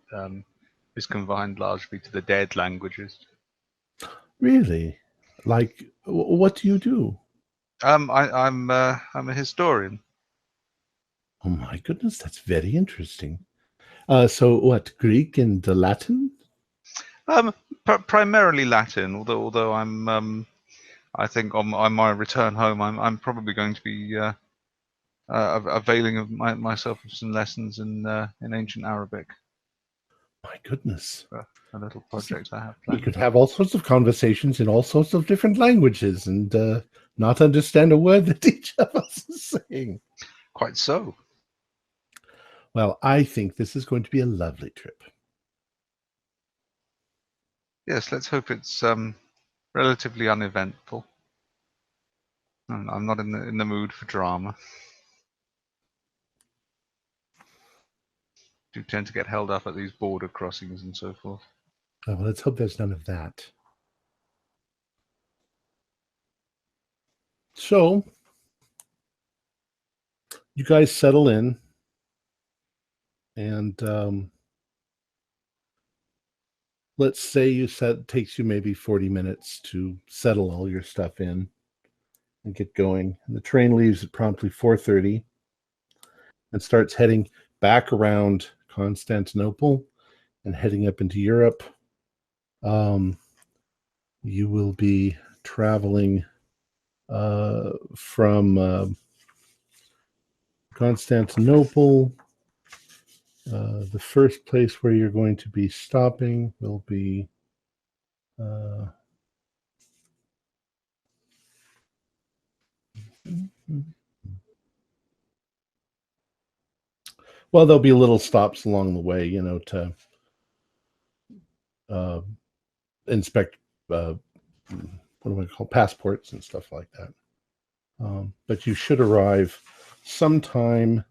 is confined largely to the dead languages.
Really? Like, what do you do?
I'm a historian.
Oh my goodness, that's very interesting. So what, Greek and Latin?
Primarily Latin, although I think on my return home, I'm probably going to be availing of myself of some lessons in ancient Arabic.
My goodness.
A little project I have
We
planned.
could have all sorts of conversations in all sorts of different languages and not understand a word that each of us is saying.
Quite so.
Well, I think this is going to be a lovely trip.
Yes, let's hope it's relatively uneventful. I'm not in the mood for drama. Do tend to get held up at these border crossings and so forth.
Oh, well, let's hope there's none of that. So, you guys settle in, and let's say it takes you maybe 40 minutes to settle all your stuff in and get going. And the train leaves at promptly 4:30 and starts heading back around Constantinople and heading up into Europe. You will be traveling from Constantinople. The first place where you're going to be stopping will be well, there'll be little stops along the way, to inspect what do I call passports and stuff like that. But you should arrive sometime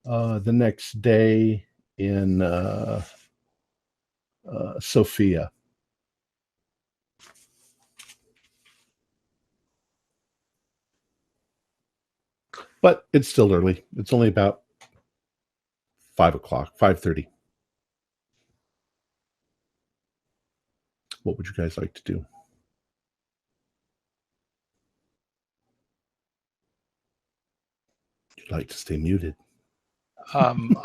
the next day in Sofia. But it's still early. It's only about 5:00, 5:30. What would you guys like to do? You'd like to stay muted.
I'm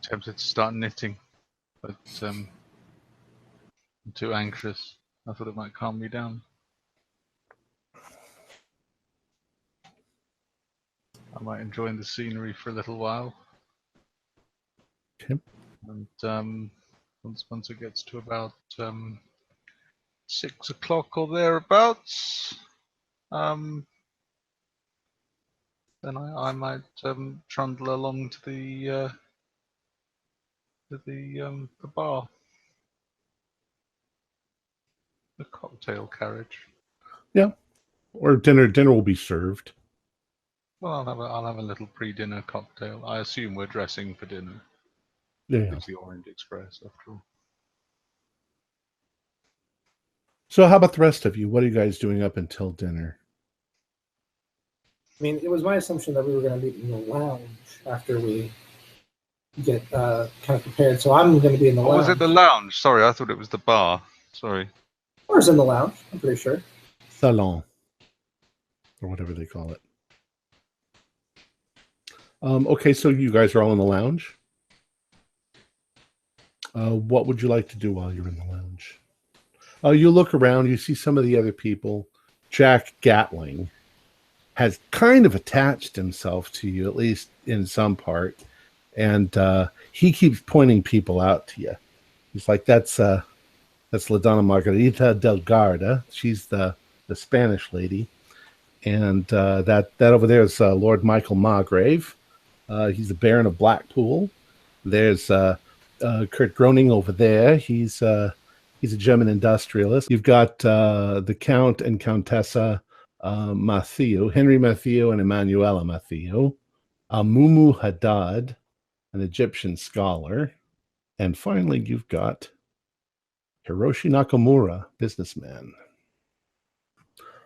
tempted to start knitting, but I'm too anxious. I thought it might calm me down. I might enjoy the scenery for a little while.
Okay.
And once it gets to about 6 o'clock or thereabouts, then I might trundle along to the bar, the cocktail carriage.
Yeah. Or dinner will be served.
Well, I'll have a little pre-dinner cocktail. I assume we're dressing for dinner.
Yeah.
It's the Orient Express, after all.
So how about the rest of you? What are you guys doing up until dinner?
I mean, it was my assumption that we were going to meet in the lounge after we get kind of prepared. So I'm going to be in the lounge.
Was it the lounge? Sorry, I thought it was the bar. Sorry.
Or is in the lounge, I'm pretty sure.
Salon. Or whatever they call it. Okay, so you guys are all in the lounge. What would you like to do while you're in the lounge? You look around, you see some of the other people. Jack Gatling has kind of attached himself to you, at least in some part. And he keeps pointing people out to you. He's like, that's La Donna Margarita del Garda. She's the Spanish lady. And that over there is Lord Michael Margrave. He's the Baron of Blackpool. There's Kurt Groening over there. He's a German industrialist. You've got the Count and Countessa Mathieu, Henry Mathieu and Emanuela Mathieu. Mumu Haddad, an Egyptian scholar. And finally, you've got Hiroshi Nakamura, businessman.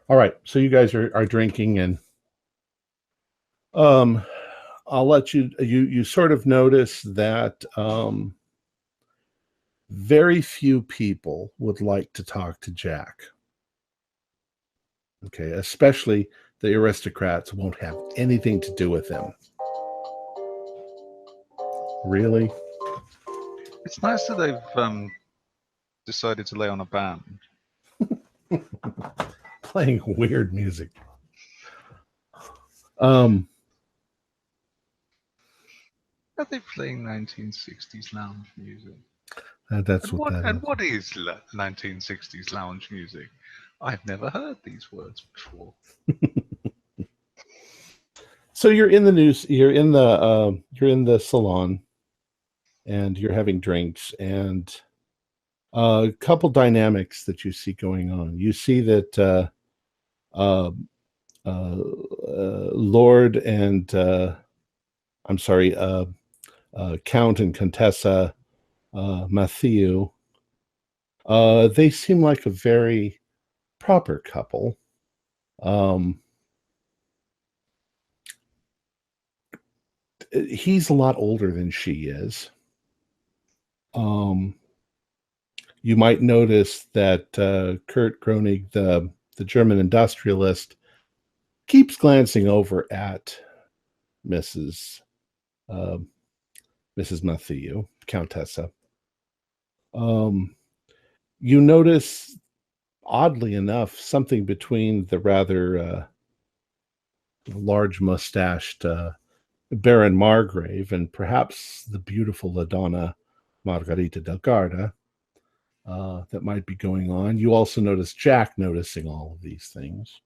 All right, so you guys are drinking, and I'll let you sort of notice that very few people would like to talk to Jack. Okay, especially the aristocrats won't have anything to do with him. Really?
It's nice that they've decided to lay on a band.
Playing weird music.
Are they playing 1960s lounge music?
That's what that is.
And what is 1960s lounge music? I've never heard these words before.
So you're in the salon, and you're having drinks, and a couple dynamics that you see going on. You see that Lord and Count and Contessa Mathieu, they seem like a very proper couple. He's a lot older than she is. You might notice that Kurt Groening, the German industrialist, keeps glancing over at Mrs. Mathieu, Countessa. You notice, oddly enough, something between the rather large mustached Baron Margrave and perhaps the beautiful La Donna Margarita del Garda that might be going on. You also notice Jack noticing all of these things.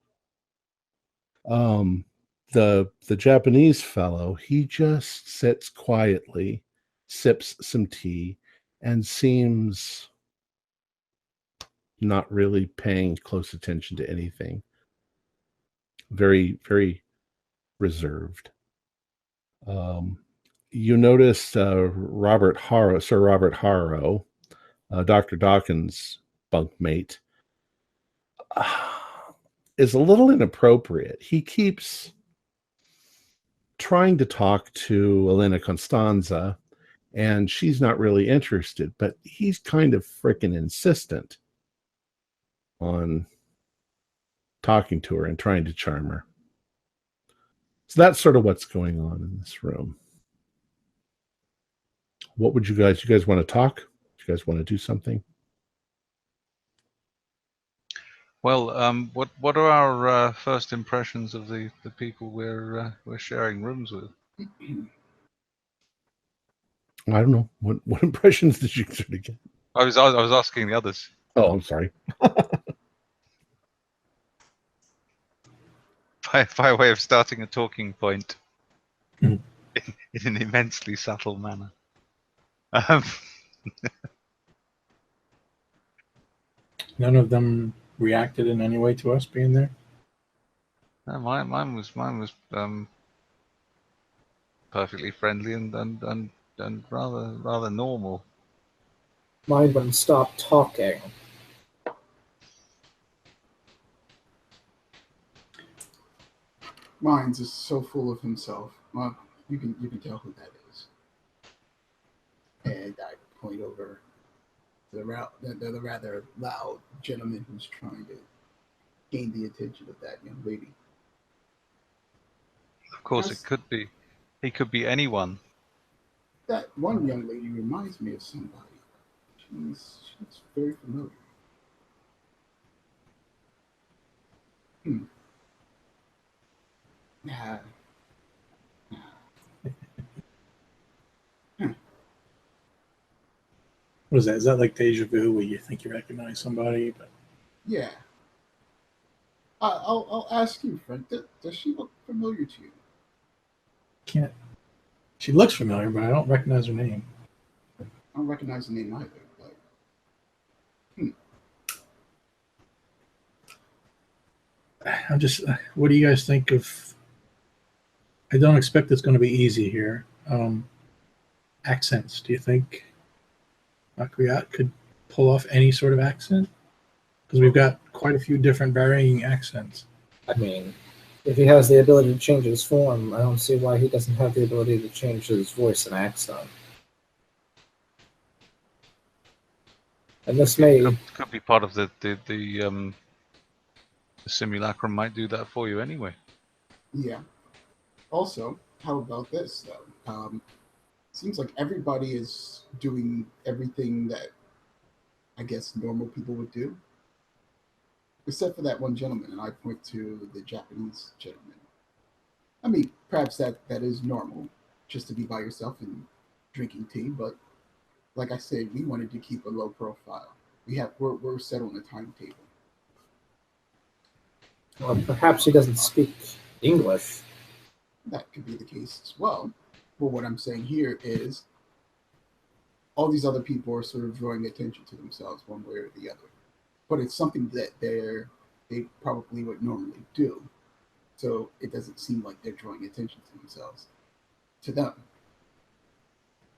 The Japanese fellow, he just sits quietly, sips some tea, and seems not really paying close attention to anything. Very, very reserved. You notice Sir Robert Harrow, Dr. Dawkins' bunkmate, is a little inappropriate. He keeps trying to talk to Elena Constanza, and she's not really interested, but he's kind of freaking insistent on talking to her and trying to charm her. So that's sort of what's going on in this room. What would you guys want to talk? You guys want to do something?
Well, what are our first impressions of the people we're sharing rooms with?
I don't know. What impressions did you sort of get?
I was asking the others.
Oh, I'm sorry.
By way of starting a talking point
Hmm.
in an immensely subtle manner. Um,
None of them reacted in any way to us being there.
no, mine was perfectly friendly and rather normal.
Mine wouldn't stop talking.
Mine's is so full of himself. Well, you can tell who that is. And I point over to the rather loud gentleman who's trying to gain the attention of that young lady.
Of course,
Yes.
it could be. He could be anyone.
That one young lady reminds me of somebody. She's very familiar. Nah.
What is that? Is that like deja vu, where you think you recognize somebody, but
Yeah. I'll ask you, Frank. Does she look familiar to you?
can't? She looks familiar, but I don't recognize her name.
I don't recognize the name either. But
I'm just. What do you guys think of? I don't expect it's going to be easy here. Accents. Do you think Makriat could pull off any sort of accent? Because we've got quite a few different varying accents.
I mean, if he has the ability to change his form, I don't see why he doesn't have the ability to change his voice and accent. And this may...
Could be part of the simulacrum might do that for you anyway.
yeah. Also, how about this though? Seems like everybody is doing everything that I guess normal people would do, except for that one gentleman, and I point to the Japanese gentleman. I mean, perhaps that is normal, just to be by yourself and drinking tea. But like I said, we wanted to keep a low profile. We're set on a timetable.
Well, perhaps he doesn't speak English.
That could be the case as well. But what I'm saying here is all these other people are sort of drawing attention to themselves one way or the other. But it's something that they probably would normally do. So it doesn't seem like they're drawing attention to themselves. To them.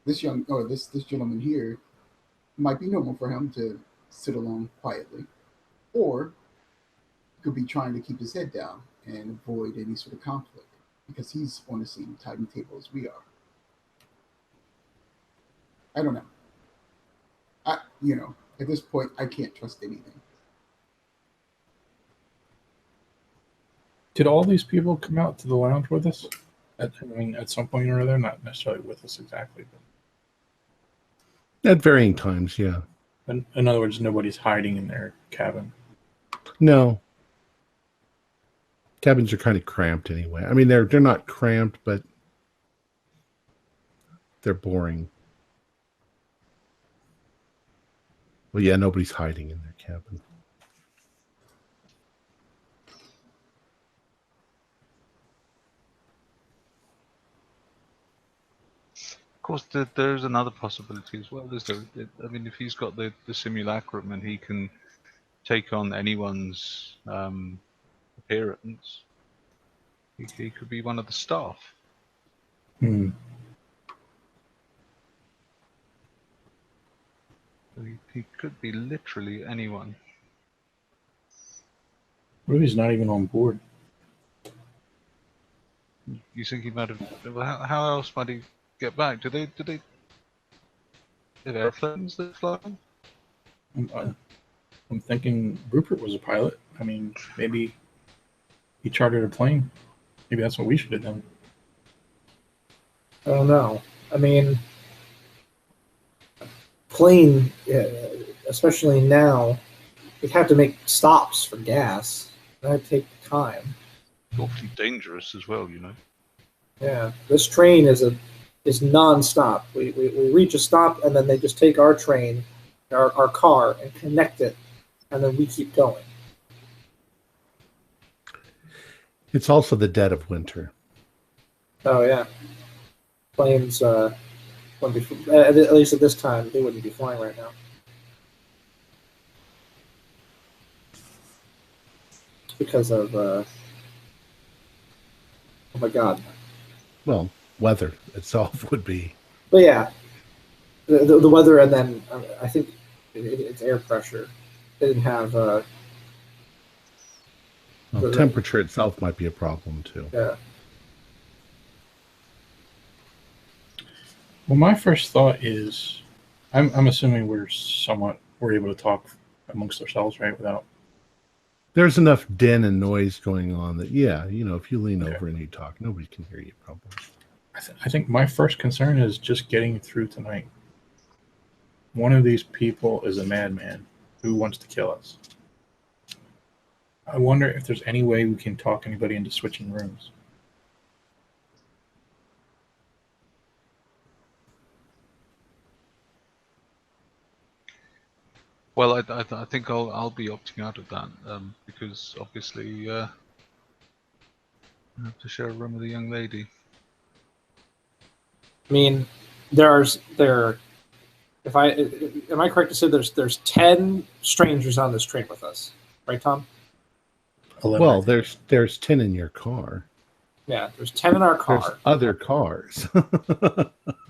This gentleman here might be normal for him to sit alone quietly. Or could be trying to keep his head down and avoid any sort of conflict because he's on the same timetable as we are. I don't know. At this point, I can't trust anything.
Did all these people come out to the lounge with us? At some point or other, not necessarily with us exactly, but
At varying times, yeah.
in other words, nobody's hiding in their cabin.
No. Cabins are kind of cramped anyway. I mean, they're not cramped, but they're boring. Well, yeah, nobody's hiding in their cabin.
Of course, there's another possibility as well. I mean, if he's got the simulacrum and he can take on anyone's appearance, he could be one of the staff.
Hmm.
He could be literally anyone.
What if he's not even on board?
You think he might have? How else might he get back? Do they have airplanes that fly?
I'm thinking Rupert was a pilot. I mean, maybe he chartered a plane. Maybe that's what we should have done.
I don't know. I mean, plane, especially now, we'd have to make stops for gas. That'd take time.
Awfully dangerous as well, you know.
Yeah, this train is non-stop. We reach a stop, and then they just take our train, our car, and connect it, and then we keep going.
It's also the dead of winter.
Oh yeah, planes wouldn't be, at least at this time they wouldn't be flying right now because of oh my god.
Well, weather itself would be.
But yeah, the weather, and then I think it's air pressure. They didn't have
Well, temperature itself might be a problem too.
yeah.
Well, my first thought is, I'm assuming we're able to talk amongst ourselves, right? Without.
There's enough din and noise going on that, yeah, you know, if you lean over and you talk, nobody can hear you probably.
I think my first concern is just getting through tonight. One of these people is a madman who wants to kill us. I wonder if there's any way we can talk anybody into switching rooms.
Well, I think I'll be opting out of that because obviously I have to share a room with a young lady.
I mean, am I correct to say there's 10 strangers on this train with us, right, Tom?
11.
Well, there's 10 in your car.
Yeah, there's 10 in our car.
There's other cars.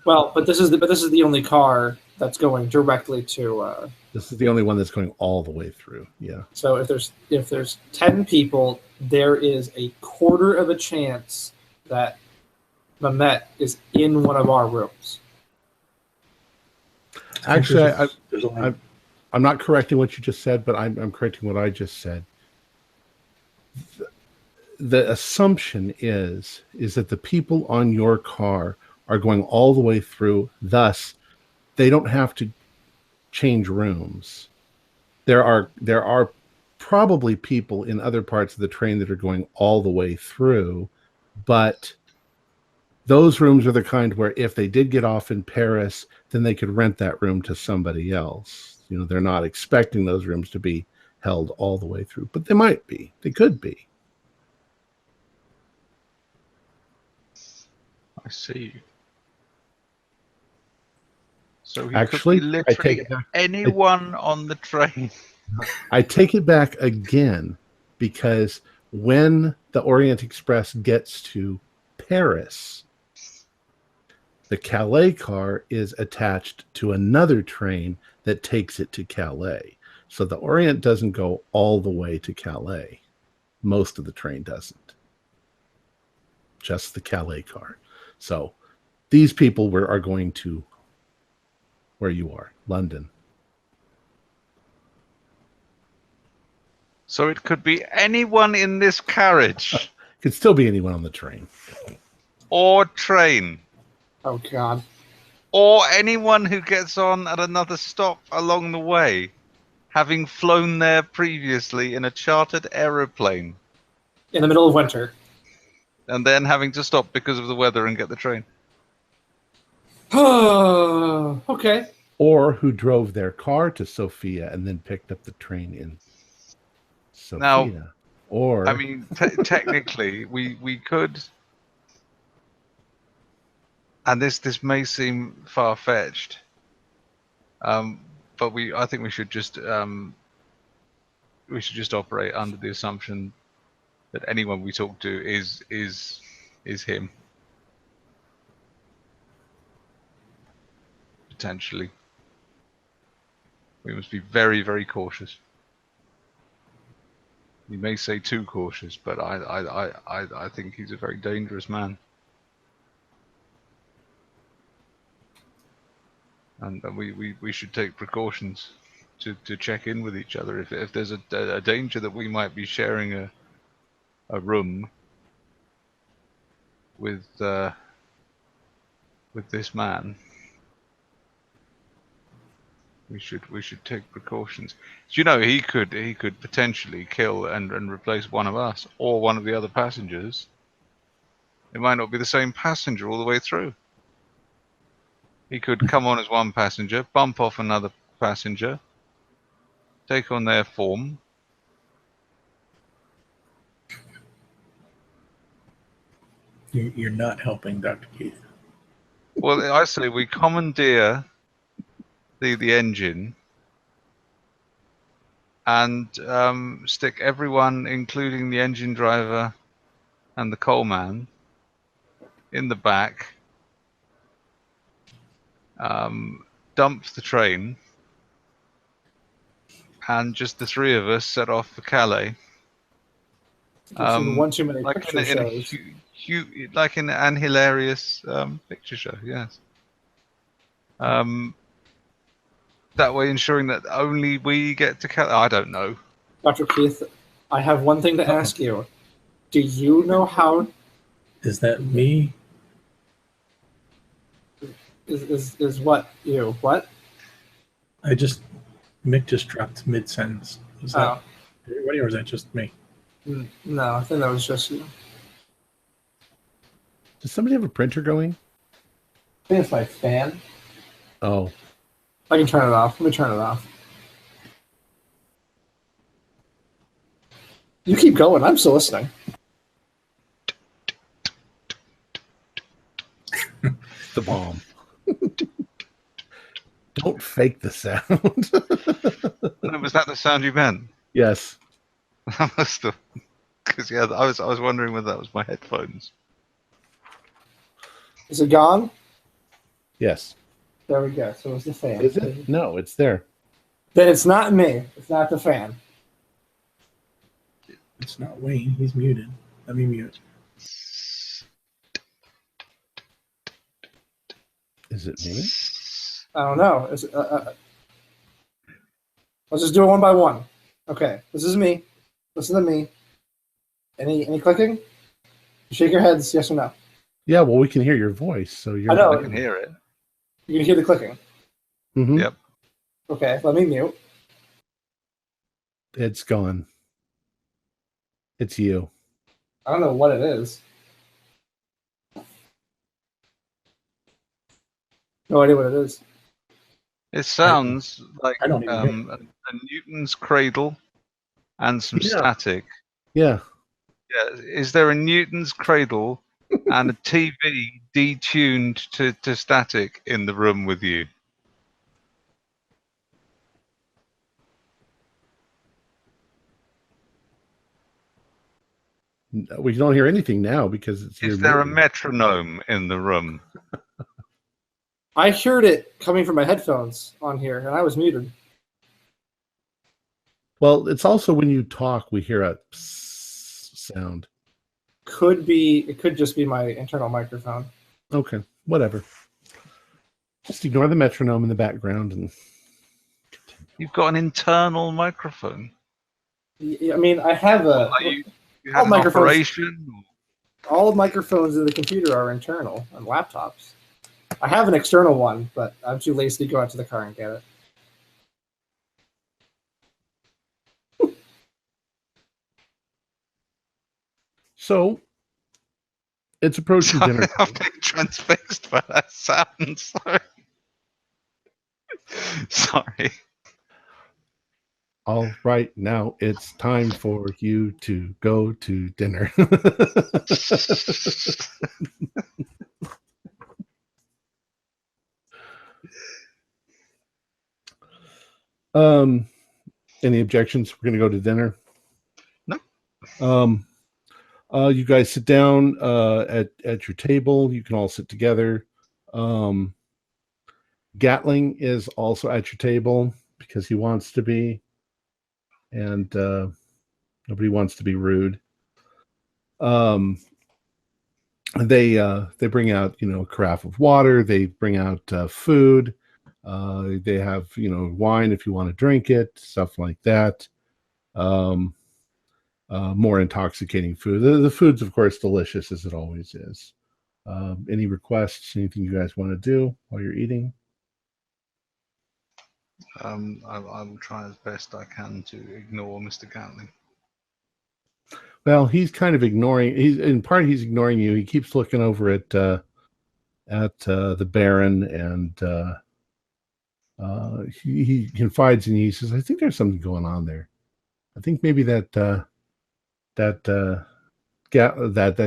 Well, but this is the only car that's going directly to.
This is the only one that's going all the way through. Yeah.
So if there's 10 people, there is a quarter of a chance that Mehmet is in one of our rooms.
Actually, I'm not correcting what you just said, but I'm correcting what I just said. The assumption is that the people on your car are going all the way through, thus they don't have to change rooms. There are probably people in other parts of the train that are going all the way through, but those rooms are the kind where if they did get off in Paris, then they could rent that room to somebody else. You know, they're not expecting those rooms to be held all the way through, but they might be. They could be.
I see. So he
Actually,
could be
I take
literally
it back.
anyone on the train.
I take it back again, because when the Orient Express gets to Paris, the Calais car is attached to another train that takes it to Calais. So the Orient doesn't go all the way to Calais. Most of the train doesn't. Just the Calais car. So these people are going to where you are, London.
So it could be anyone in this carriage
Could still be anyone on the train.
or train.
Oh God.
Or anyone who gets on at another stop along the way, having flown there previously in a chartered aeroplane,
In the middle of winter.
and then having to stop because of the weather and get the train.
Okay.
Or who drove their car to Sofia and then picked up the train in Sofia.
Now,
or
I mean, technically, we could, and this may seem far-fetched, but I think we should just operate under the assumption that anyone we talk to is him. Potentially. We must be very, very cautious. You may say too cautious, but I think he's a very dangerous man. And we should take precautions to check in with each other. If there's a danger that we might be sharing a room with this man, We should take precautions. Do you know he could potentially kill and replace one of us or one of the other passengers. It might not be the same passenger all the way through. He could come on as one passenger, bump off another passenger, take on their form.
You're not helping, Dr. Keith.
Well, I say we commandeer the engine and stick everyone, including the engine driver and the coalman, in the back. Dump the train, and just the three of us set off for Calais.
You've seen one too many
Like
picture shows.
like in an hilarious picture show, yes. That way ensuring that only we get to Calais. I don't know.
Dr. Keith, I have one thing to ask you. Do you know how...
Is that me?
Is what you? What?
Mick just dropped mid-sentence. Was that everybody, or was that just me?
No, I think that was just you.
Does somebody have a printer going?
I think it's my fan.
Oh.
I can turn it off. Let me turn it off. You keep going. I'm still listening.
The bomb. Don't fake the sound.
Was that the sound you meant?
Yes.
I must have. Because yeah, I was wondering whether that was my headphones.
Is it gone?
Yes.
There we go. So it's the fan.
Is it? No, it's there.
Then it's not me. It's not the fan.
It's not Wayne. He's muted. Let me mute.
Is it me?
I don't know. Is it, let's just do it one by one. Okay, this is me. Listen to me. Any clicking? Shake your heads, yes or no.
Yeah, well, we can hear your voice, so you're.
I know.
I can hear it.
You can hear the clicking.
Mm-hmm.
Yep.
Okay, let me mute.
It's gone. It's you.
I don't know what it is. No idea what it is.
It sounds like
I don't even
a Newton's cradle and some static.
Yeah.
Yeah. Is there a Newton's cradle and a TV detuned to static in the room with you?
We don't hear anything now because it's.
Is there a metronome in the room?
I heard it coming from my headphones on here, and I was muted.
Well, it's also when you talk, we hear a sound.
It could just be my internal microphone.
Okay, whatever. Just ignore the metronome in the background and.
You've got an internal microphone.
I mean, I have a.
You have an operation?
All microphones in the computer are internal on laptops. I have an external one, but I'm too lazy to go out to the car and get it.
So,
it's approaching dinner.
I'm being transfixed by that sound. Sorry. Sorry.
All right, now it's time for you to go to dinner. Any objections? We're gonna go to dinner.
No.
You guys sit down at your table. You can all sit together. Gatling is also at your table because he wants to be, and nobody wants to be rude. They bring out a carafe of water. They bring out food. They have wine if you want to drink it, stuff like that. More intoxicating food. The food's of course delicious as it always is. Any requests? Anything you guys want to do while you're eating?
I will try as best I can to ignore Mr. Gatling.
Well, he's kind of ignoring. He's ignoring you. He keeps looking over at the Baron, and he confides in you. He says, "I think there's something going on there. I think maybe that that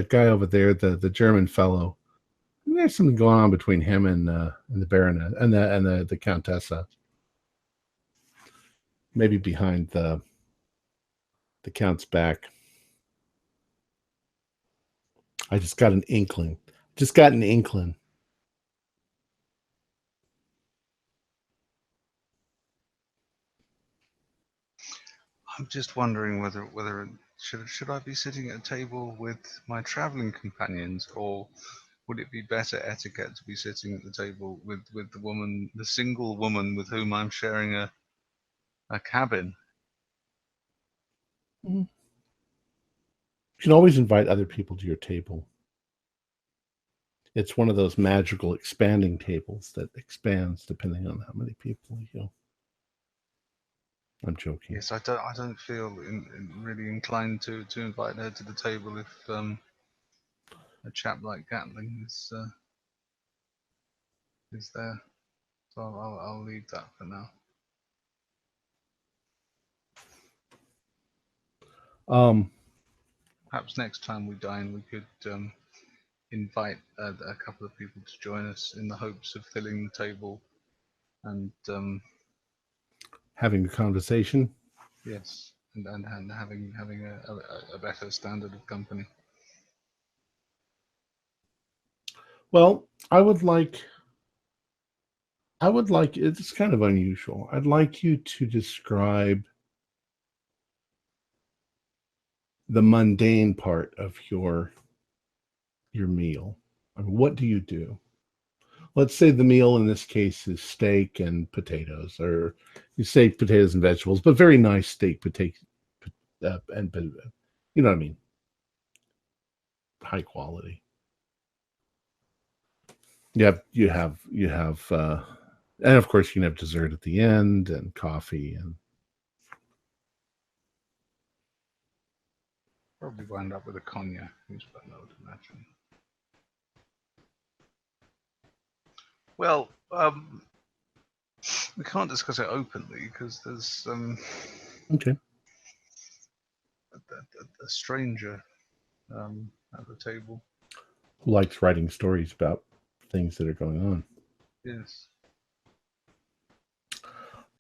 guy over there, the German fellow. There's something going on between him and the Baron and the Countessa. Maybe behind the Count's back. I just got an inkling.
I'm just wondering whether should I be sitting at a table with my traveling companions, or would it be better etiquette to be sitting at the table with the single woman with whom I'm sharing a cabin?
You can always invite other people to your table. It's one of those magical expanding tables that expands depending on how many people you. I'm joking.
Yes, I don't feel really inclined to invite her to the table if a chap like Gatling is there. So I'll leave that for now. Perhaps next time we dine, we could invite a couple of people to join us in the hopes of filling the table and
having a conversation.
Yes, and having a better standard of company.
Well, I would like. It's kind of unusual. I'd like you to describe the mundane part of your meal. I mean, what do you do? Let's say the meal in this case is steak and potatoes, or you say potatoes and vegetables, but very nice steak, potato, and you know what I mean, high quality. You have, and of course you can have dessert at the end and coffee and.
Probably wind up with a cognac, I would imagine. Well, we can't discuss it openly because there's
Okay.
a stranger at the table
who likes writing stories about things that are going on.
Yes.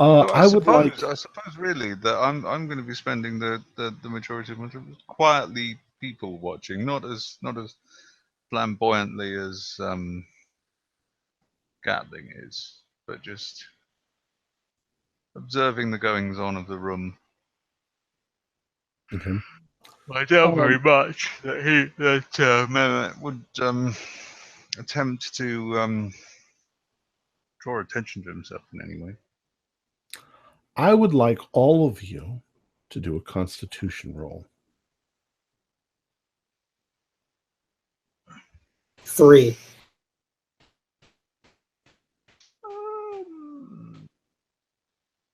So I suppose
really that I'm going to be spending the majority of my time quietly people watching, not as flamboyantly as Gatling is, but just observing the goings on of the room.
Okay.
I doubt very much that Mehmet would attempt to draw attention to himself in any way.
I would like all of you to do a Constitution roll.
3.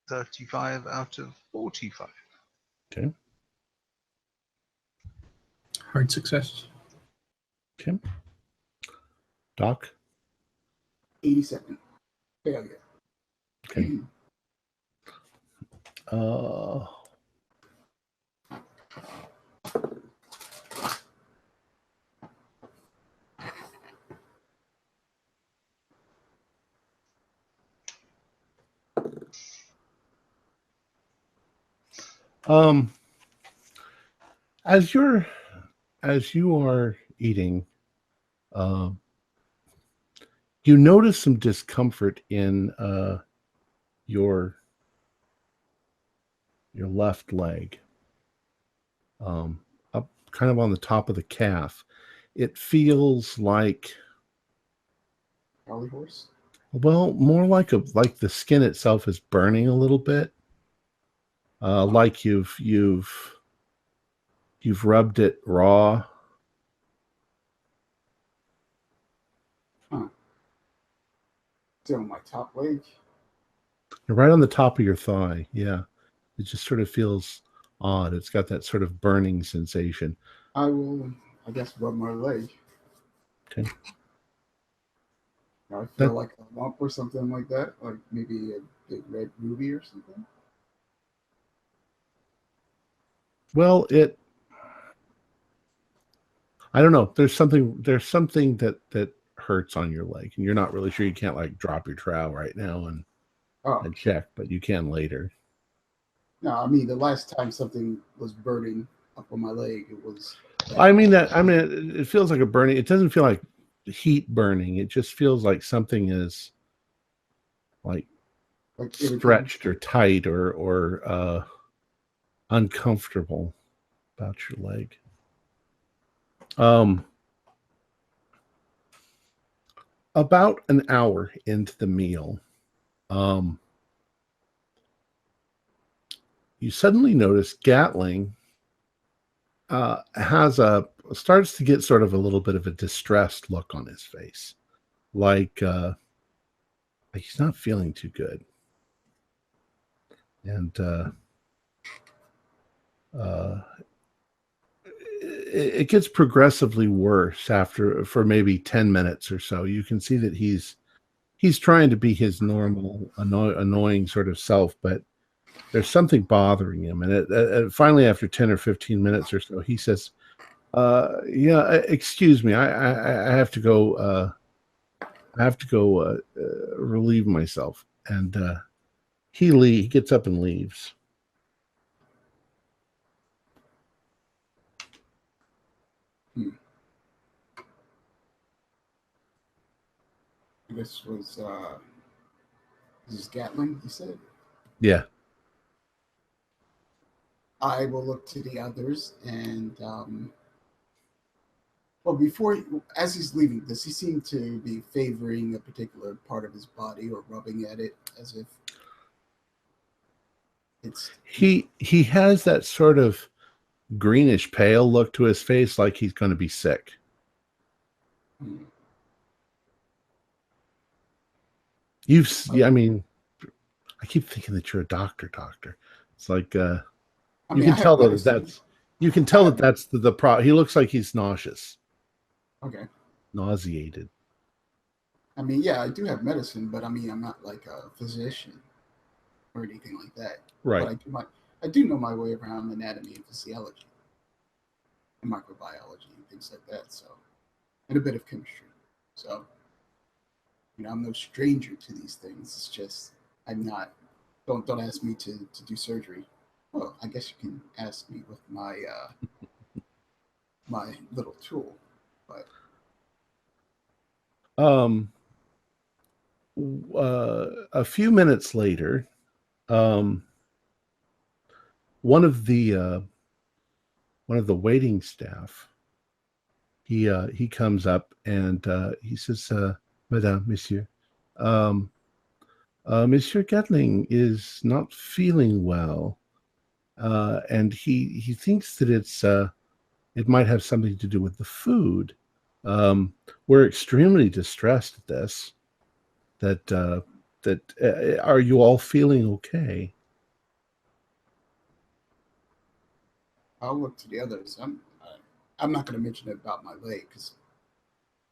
35 out of 45.
Okay.
Hard success.
Okay. Doc?
87. Failure.
Okay. As you are eating, you notice some discomfort in your left leg, up kind of on the top of the calf. It feels like,
Holly horse.
well, more like the skin itself is burning a little bit, like you've rubbed it raw.
Huh. It's on my top leg.
Right on the top of your thigh. Yeah. It just sort of feels odd. It's got that sort of burning sensation.
I will, I guess, rub my leg.
Okay.
I feel like a lump or something like that, like maybe a big red ruby or something.
Well, I don't know. There's something that hurts on your leg, and you're not really sure. You can't like drop your trowel right now and check, but you can later.
No, I mean the last time something was burning up on my leg, it was.
It feels like a burning. It doesn't feel like heat burning. It just feels like something is like stretched or tight or uncomfortable about your leg. About an hour into the meal, you suddenly notice Gatling starts to get sort of a little bit of a distressed look on his face, like he's not feeling too good, and it gets progressively worse for maybe 10 minutes or so. You can see that he's trying to be his normal annoying sort of self, but there's something bothering him. And finally, after 10 or 15 minutes or so, he says, yeah, excuse me. I have to go. Relieve myself. And he gets up and leaves.
This was this is Gatling, you said?
Yeah.
I will look to the others and as he's leaving, does he seem to be favoring a particular part of his body or rubbing at it as if it's
he has that sort of greenish pale look to his face, like he's going to be sick. I mean, I keep thinking that you're a doctor. It's like you can tell that that's the problem. He looks like he's nauseous.
Okay.
Nauseated.
I mean, yeah, I do have medicine, but I mean, I'm not like a physician or anything like that.
Right.
But I do know my way around anatomy and physiology and microbiology and things like that. So, and a bit of chemistry. So, I'm no stranger to these things. It's just I'm not. Don't ask me to do surgery. Well, I guess you can ask me with my my little tool, but
a few minutes later, one of the waiting staff, he comes up and he says, Madame, Monsieur, Monsieur Gatling is not feeling well, and he thinks that it might have something to do with the food. We're extremely distressed at this. Are you all feeling okay?
I'll look to the others. I'm not going to mention it about my leg because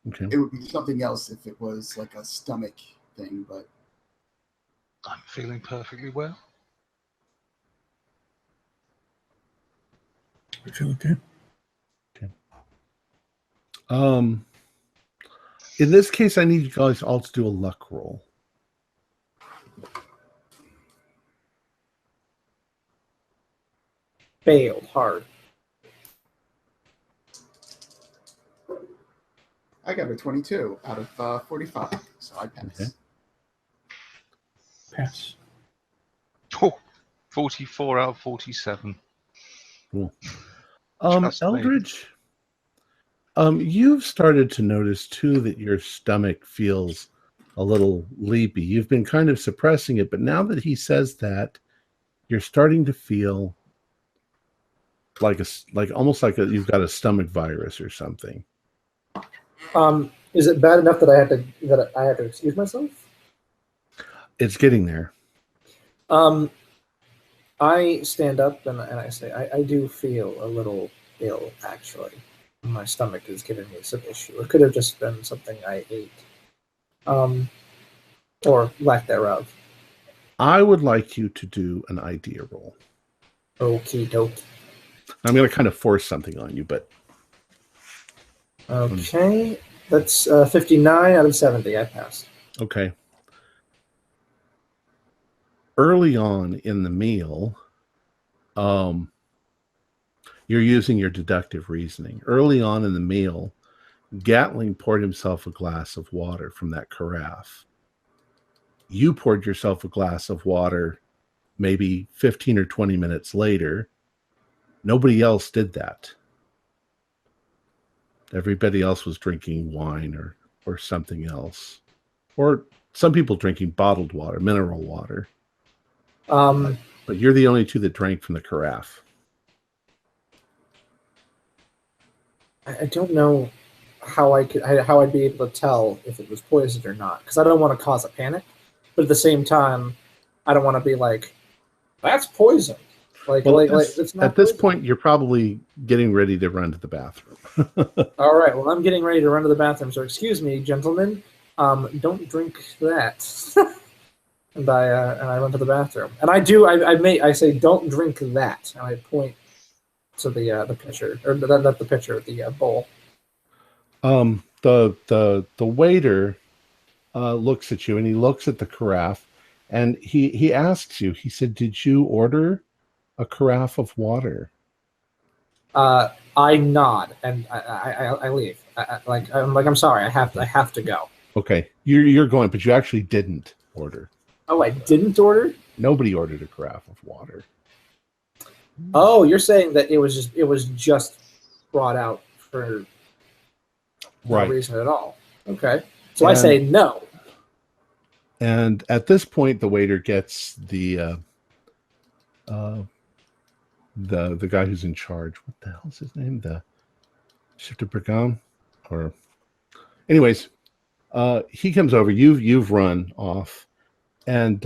okay.
It would be something else if it was like a stomach thing. But
I'm feeling perfectly well.
I feel okay.
In this case, I need you guys all to do a luck roll.
Failed hard.
I got a 22 out of 45, so I pass.
Okay.
Pass.
Oh, 44 out of 47.
Cool. Eldridge, you've started to notice too that your stomach feels a little leapy. You've been kind of suppressing it, but now that he says that, you're starting to feel almost like you've got a stomach virus or something.
Is it bad enough that I have to excuse myself?
It's getting there.
I stand up and I say, I do feel a little ill, actually. My stomach is giving me some issue. It could have just been something I ate. Or lack thereof.
I would like you to do an idea roll.
Okie dokie.
I'm going to kind of force something on you, but...
Okay. That's 59 out of 70. I passed.
Okay. Early on in the meal, you're using your deductive reasoning. Early on in the meal, Gatling poured himself a glass of water from that carafe. You poured yourself a glass of water maybe 15 or 20 minutes later. Nobody else did that. Everybody else was drinking wine or something else. Or some people drinking bottled water, mineral water. But you're the only two that drank from the carafe.
I don't know how I'd be able to tell if it was poisoned or not, because I don't want to cause a panic, but at the same time, I don't want to be like, "That's poison." Like it's not.
At this point, you're probably getting ready to run to the bathroom.
All right. Well, I'm getting ready to run to the bathroom, so excuse me, gentlemen. Don't drink that. and I run to the bathroom, and I say, "Don't drink that," and I point to the pitcher, or not the pitcher, the bowl.
The waiter looks at you, and he looks at the carafe, and he asks you. He said, "Did you order a carafe of water?"
I nod and I leave. I'm sorry. I have to go.
Okay, you're going, but you actually didn't order.
Oh, I didn't order?
Nobody ordered a carafe of water.
Oh, you're saying that it was just brought out for no reason at all. Okay. So I say no.
And at this point, the waiter gets the guy who's in charge. What the hell's his name? The chef de brigade? Or, anyways, he comes over. You've run off, and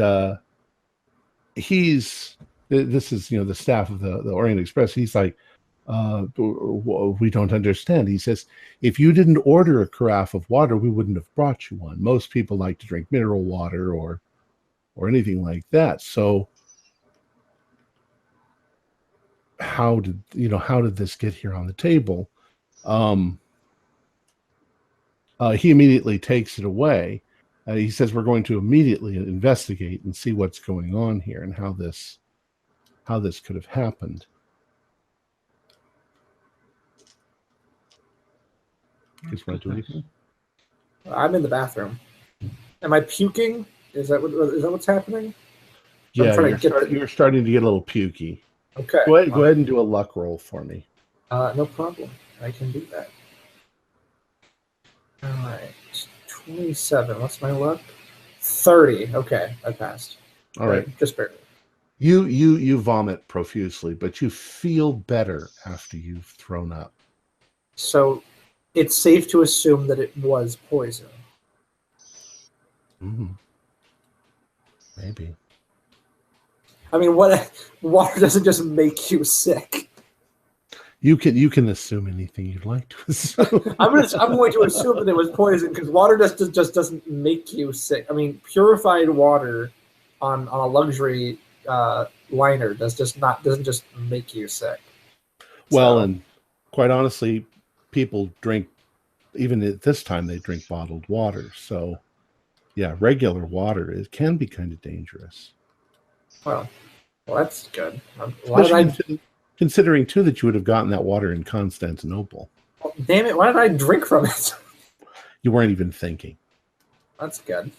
this is the staff of the Orient Express. He's like, we don't understand. He says, if you didn't order a carafe of water, we wouldn't have brought you one. Most people like to drink mineral water or anything like that. So how did this get here on the table? He immediately takes it away. He says, we're going to immediately investigate and see what's going on here and how this could have happened. Just want to do anything?
I'm in the bathroom. Am I puking? Is that what's happening?
Yeah, you're starting to get a little pukey.
Okay.
Go ahead and do a luck roll for me.
No problem. I can do that. All right. 27. What's my luck? 30. Okay, I passed.
All right.
Just barely.
You vomit profusely, but you feel better after you've thrown up.
So it's safe to assume that it was poison.
Maybe.
I mean, water doesn't just make you sick.
You can assume anything you'd like to assume.
I'm going to assume that it was poison because water just doesn't make you sick. I mean, purified water on a luxury liner doesn't just make you sick.
Well, and quite honestly, people drink, even at this time, they drink bottled water. So, yeah, regular water can be kind of dangerous.
Well, that's good.
Considering, too, that you would have gotten that water in Constantinople.
Well, damn it, why did I drink from it?
You weren't even thinking.
That's good.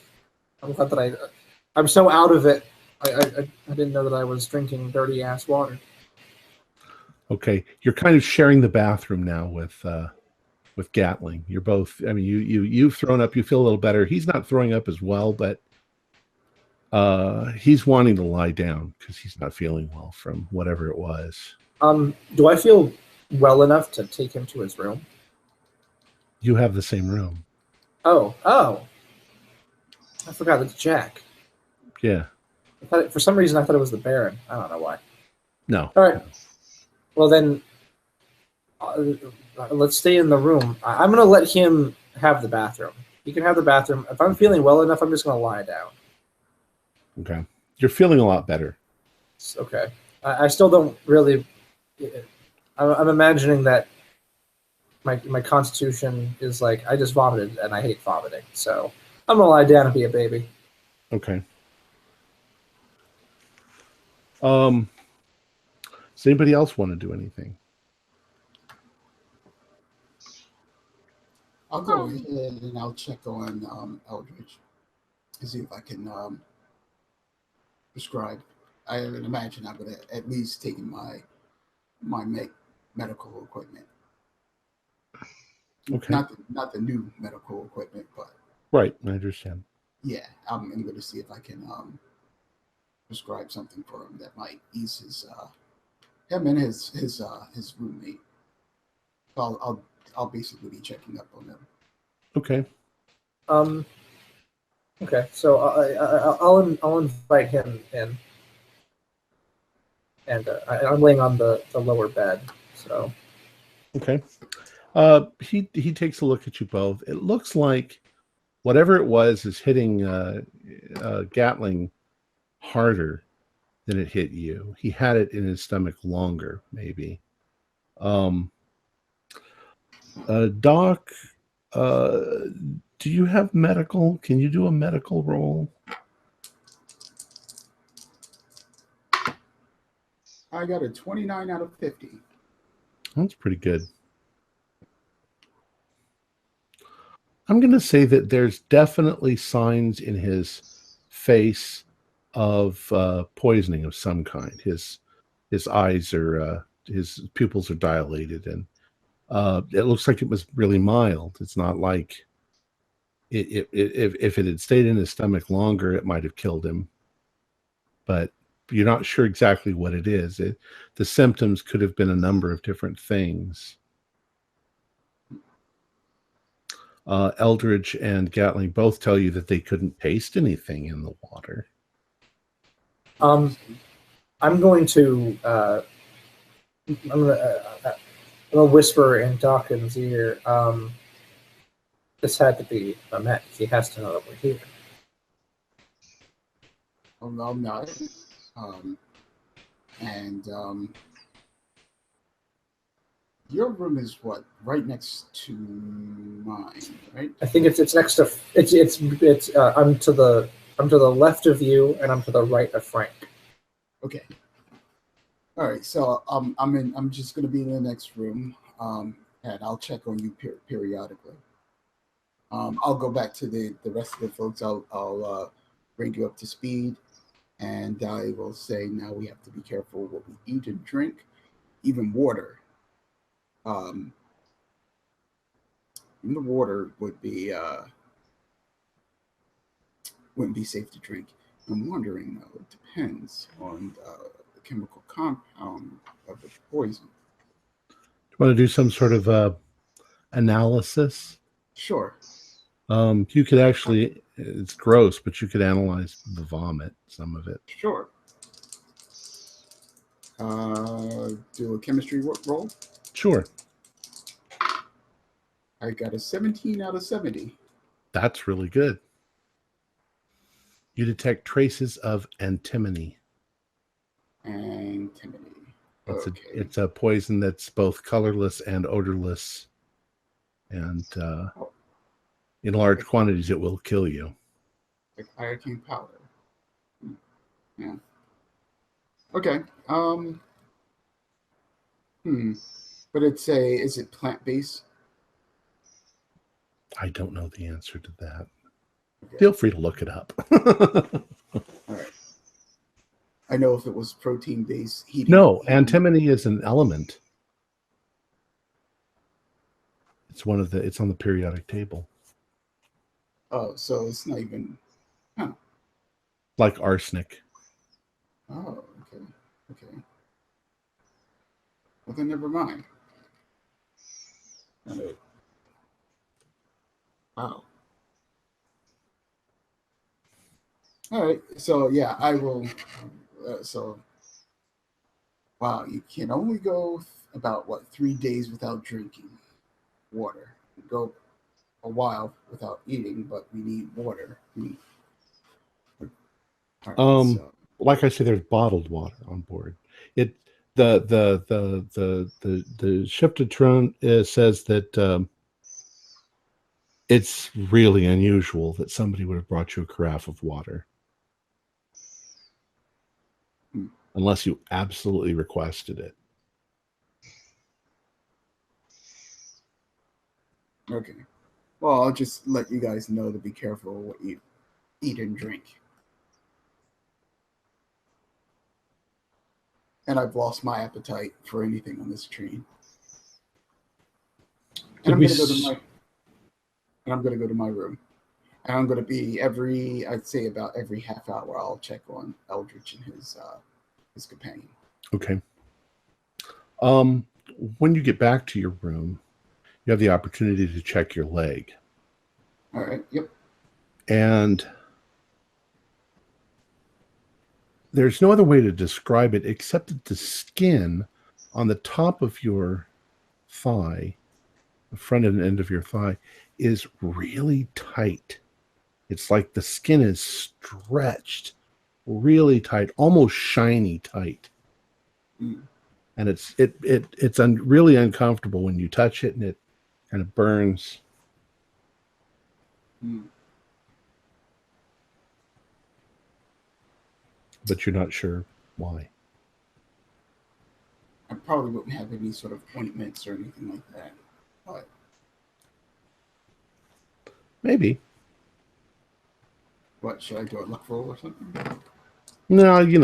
I'm glad that I'm so out of it. I didn't know that I was drinking dirty-ass water.
Okay, you're kind of sharing the bathroom now with Gatling. You're both, I mean, you've thrown up, you feel a little better. He's not throwing up as well, but he's wanting to lie down because he's not feeling well from whatever it was.
Do I feel well enough to take him to his room?
You have the same room.
Oh. I forgot it's Jack.
Yeah.
For some reason, I thought it was the Baron. I don't know why.
No.
All right. Well, then, let's stay in the room. I'm going to let him have the bathroom. He can have the bathroom. If I'm feeling well enough, I'm just going to lie down.
Okay. You're feeling a lot better.
Okay. I still don't really... I'm imagining that my constitution is like, I just vomited, and I hate vomiting. So I'm going to lie down and be a baby.
Okay. Does anybody else want to do anything?
I'll go ahead and I'll check on Eldridge to see if I can prescribe. I would imagine I would have at least taken my medical equipment.
Okay.
Not the new medical equipment, but
Right, I understand.
yeah, I'm going to see if I can prescribe something for him that might ease him and his roommate. So I'll basically be checking up on them.
Okay.
Okay, so I'll invite him in, and I'm laying on the lower bed. So
Okay. He takes a look at you both. It looks like whatever it was is hitting Gatling harder than it hit you. He had it in his stomach longer, maybe. Doc, do you have medical? Can you do a medical roll?
I got a 29 out of 50.
That's pretty good. I'm going to say that there's definitely signs in his face of poisoning of some kind. His eyes are his pupils are dilated, and it looks like it was really mild. It's not like if it had stayed in his stomach longer, it might have killed him. But you're not sure exactly what it is. The symptoms could have been a number of different things. Eldridge and Gatling both tell you that they couldn't taste anything in the water.
I'm going to I'm gonna whisper in Dawkins' ear. This had to be Mamet. He has to know that we're here.
I'm not. And your room is what? Right next to mine, right?
I think it's next to it's I'm to the left of you, and I'm to the right of Frank.
Okay. All right. So I'm just gonna be in the next room, and I'll check on you periodically. I'll go back to the rest of the folks. I'll bring you up to speed, and I will say now we have to be careful what we eat and drink, even water. In the water wouldn't be safe to drink. I'm wondering though, it depends on the chemical compound of the poison.
Do you want to do some sort of analysis?
Sure.
You could actually, it's gross, but you could analyze the vomit, some of it.
Sure. Do a chemistry roll.
Sure.
I got a 17 out of 70.
That's really good. You detect traces of antimony.
Antimony. Okay.
It's a poison that's both colorless and odorless. And in large quantities, it will kill you.
Like iodine powder. Yeah. Okay. But is it plant-based?
I don't know the answer to that.
Okay.
Feel free to look it up.
All right. I know if it was protein-based,
No, antimony is an element. It's on the periodic table.
Oh, so it's not even. Huh.
Like arsenic.
Oh, okay. Well, then never mind. Wow. All right. So yeah, I will. Wow, you can only go about what 3 days without drinking water. Go a while without eating, but we need water. All right. So
Like I said, there's bottled water on board. It the ship to Tron says that it's really unusual that somebody would have brought you a carafe of water. Unless you absolutely requested it.
okay. Well, I'll just let you guys know to be careful what you eat and drink. And I've lost my appetite for anything on this train. And I'm gonna go to my room. And I'm gonna be I'd say about every half hour I'll check on Eldritch and his companion.
Okay. When you get back to your room, you have the opportunity to check your leg.
All right. Yep.
And there's no other way to describe it except that the skin on the top of your thigh, the front end of your thigh, is really tight. It's like the skin is stretched really tight, almost shiny tight.
Mm.
And it's really uncomfortable when you touch it, and it kind of burns.
Mm.
But you're not sure why.
I probably wouldn't have any sort of ointments or anything like that. But
maybe.
What should I do? A luck roll or something?
No, you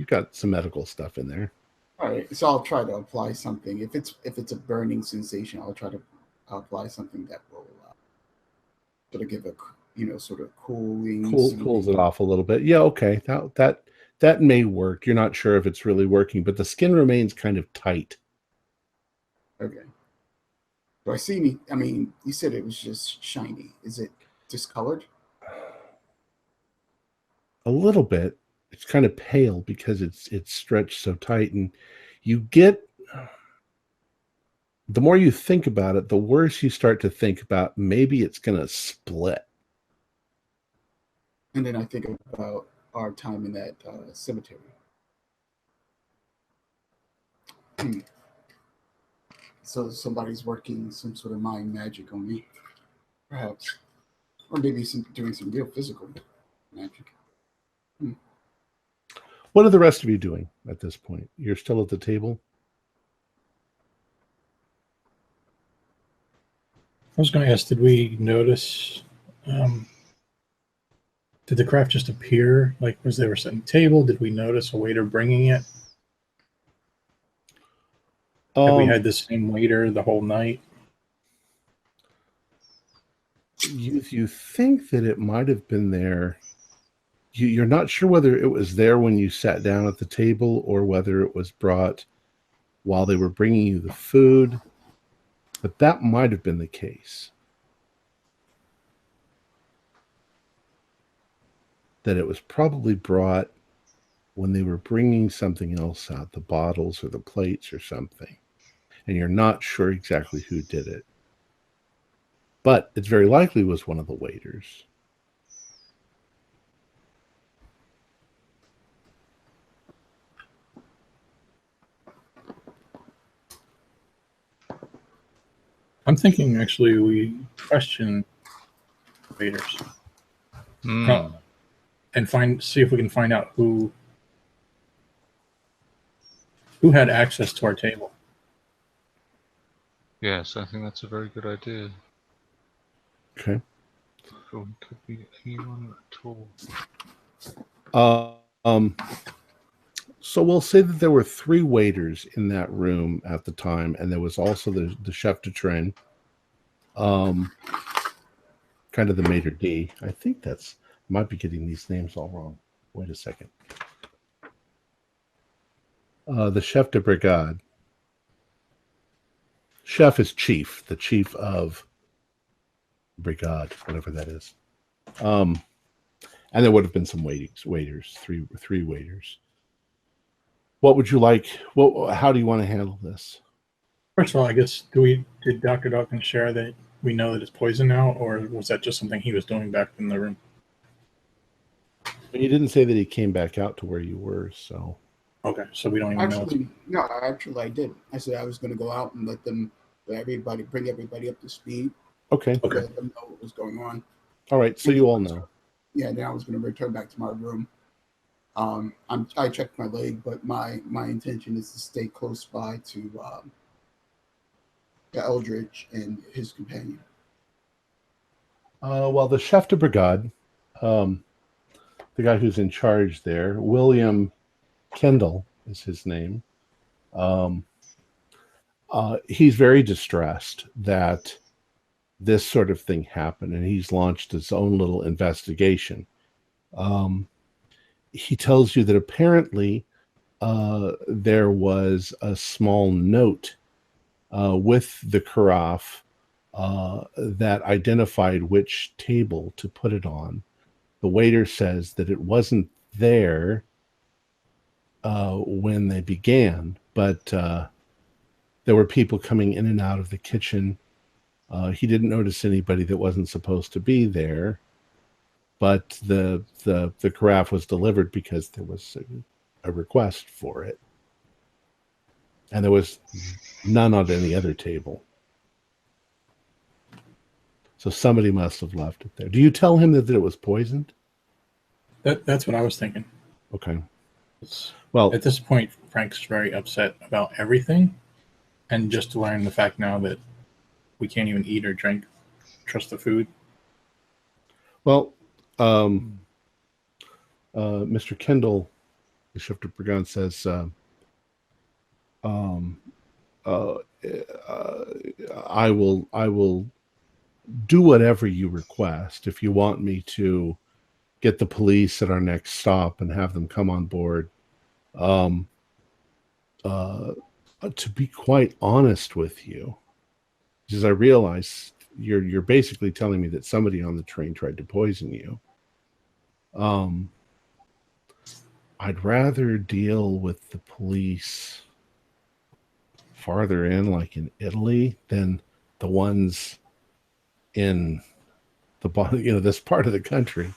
got some medical stuff in there.
All right, so I'll try to apply something. If it's a burning sensation, I'll try to apply something that will sort of give a sort of cooling.
Cools it off a little bit. Yeah, okay. That may work. You're not sure if it's really working, but the skin remains kind of tight.
Okay. Do I see any? I mean, you said it was just shiny. Is it discolored?
A little bit. It's kind of pale because it's stretched so tight, and you get, the more you think about it, the worse you start to think about maybe it's going to split.
And then I think about our time in that cemetery. So somebody's working some sort of mind magic on me, perhaps, or maybe doing some real physical magic.
What are the rest of you doing at this point? You're still at the table?
I was going to ask, did we notice, did the craft just appear? Like, was there a setting table? Did we notice a waiter bringing it? Have we had the same waiter the whole night?
You think that it might have been there. You're not sure whether it was there when you sat down at the table or whether it was brought while they were bringing you the food, but that might have been the case. That it was probably brought when they were bringing something else out, the bottles or the plates or something, and you're not sure exactly who did it. But it's very likely it was one of the waiters.
I'm thinking actually we question waiters and see if we can find out who had access to our table.
Yes, I think that's a very good idea.
Okay.
So it could be anyone at all.
So we'll say that there were 3 waiters in that room at the time, and there was also the chef de train, kind of the maitre d'. I think might be getting these names all wrong. Wait a second. The chef de brigade. Chef is chief, the chief of brigade, whatever that is. And there would have been some waiters, three waiters. What would you like? How do you want to handle this?
First of all, I guess did Dr. Dawkins share that we know that it's poison now, or was that just something he was doing back in the room?
But
you didn't say that he came back out to where you were, so
Okay, so we don't even know.
No, actually I did. I said I was going to go out and bring everybody up to speed.
Okay.
Let them know what was going on.
All right, so you all know.
Yeah, then I was going to return back to my room. I checked my leg, but my intention is to stay close by to Eldridge and his companion.
Well, the chef de brigade, the guy who's in charge there, William Kendall is his name. He's very distressed that this sort of thing happened, and he's launched his own little investigation. He tells you that apparently there was a small note with the carafe that identified which table to put it on. The waiter says that it wasn't there when they began, but there were people coming in and out of the kitchen. He didn't notice anybody that wasn't supposed to be there, but the carafe was delivered because there was a request for it, and there was none on any other table. So somebody must have left it there. Do you tell him that it was poisoned?
That's what I was thinking.
Okay.
Well, at this point, Frank's very upset about everything, and just to learn the fact now that we can't even eat or drink, trust the food.
Well, Mr. Kendall, the chef de brigade, says, I will do whatever you request. If you want me to get the police at our next stop and have them come on board. To be quite honest with you, because I realize you're basically telling me that somebody on the train tried to poison you. I'd rather deal with the police farther in, like in Italy, than the ones in this part of the country.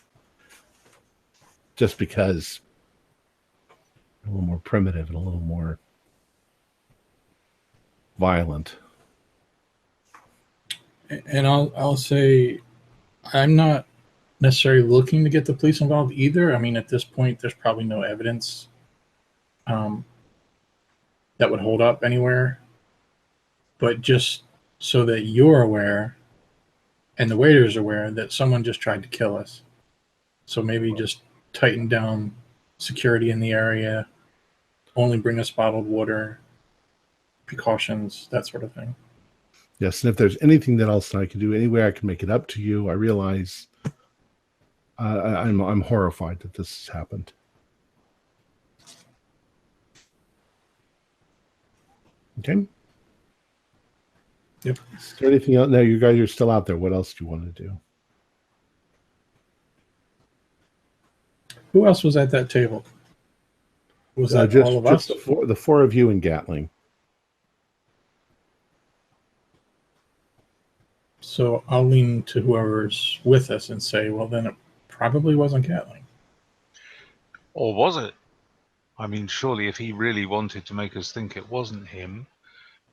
Just because a little more primitive and a little more violent.
And I'll say I'm not necessarily looking to get the police involved either. I mean, at this point, there's probably no evidence that would hold up anywhere. But just so that you're aware and the waiter's aware that someone just tried to kill us. So maybe just tighten down security in the area, only bring us bottled water, precautions, that sort of thing.
Yes, and if there's anything that else I can do, any way I can make it up to you, I realize I'm horrified that this has happened. Okay.
Yep.
Is there anything else? No, you guys are still out there. What else do you want to do?
Who else was at that table? Was that
just,
all of us?
The four of you and Gatling.
So I'll lean to whoever's with us and say, well, then it probably wasn't Gatling.
Or was it? I mean, surely if he really wanted to make us think it wasn't him,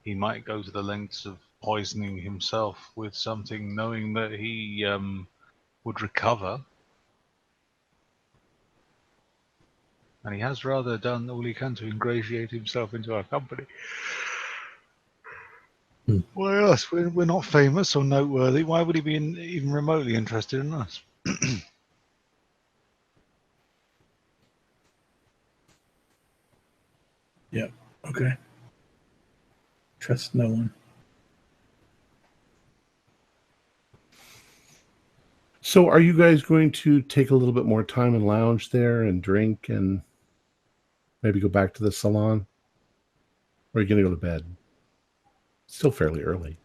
he might go to the lengths of poisoning himself with something, knowing that he would recover. And he has rather done all he can to ingratiate himself into our company. Why else? We're not famous or noteworthy. Why would he be even remotely interested in us?
Yep. Okay. Trust no one.
So are you guys going to take a little bit more time and lounge there and drink and maybe go back to the salon? Or are you going to go to bed? It's still fairly early.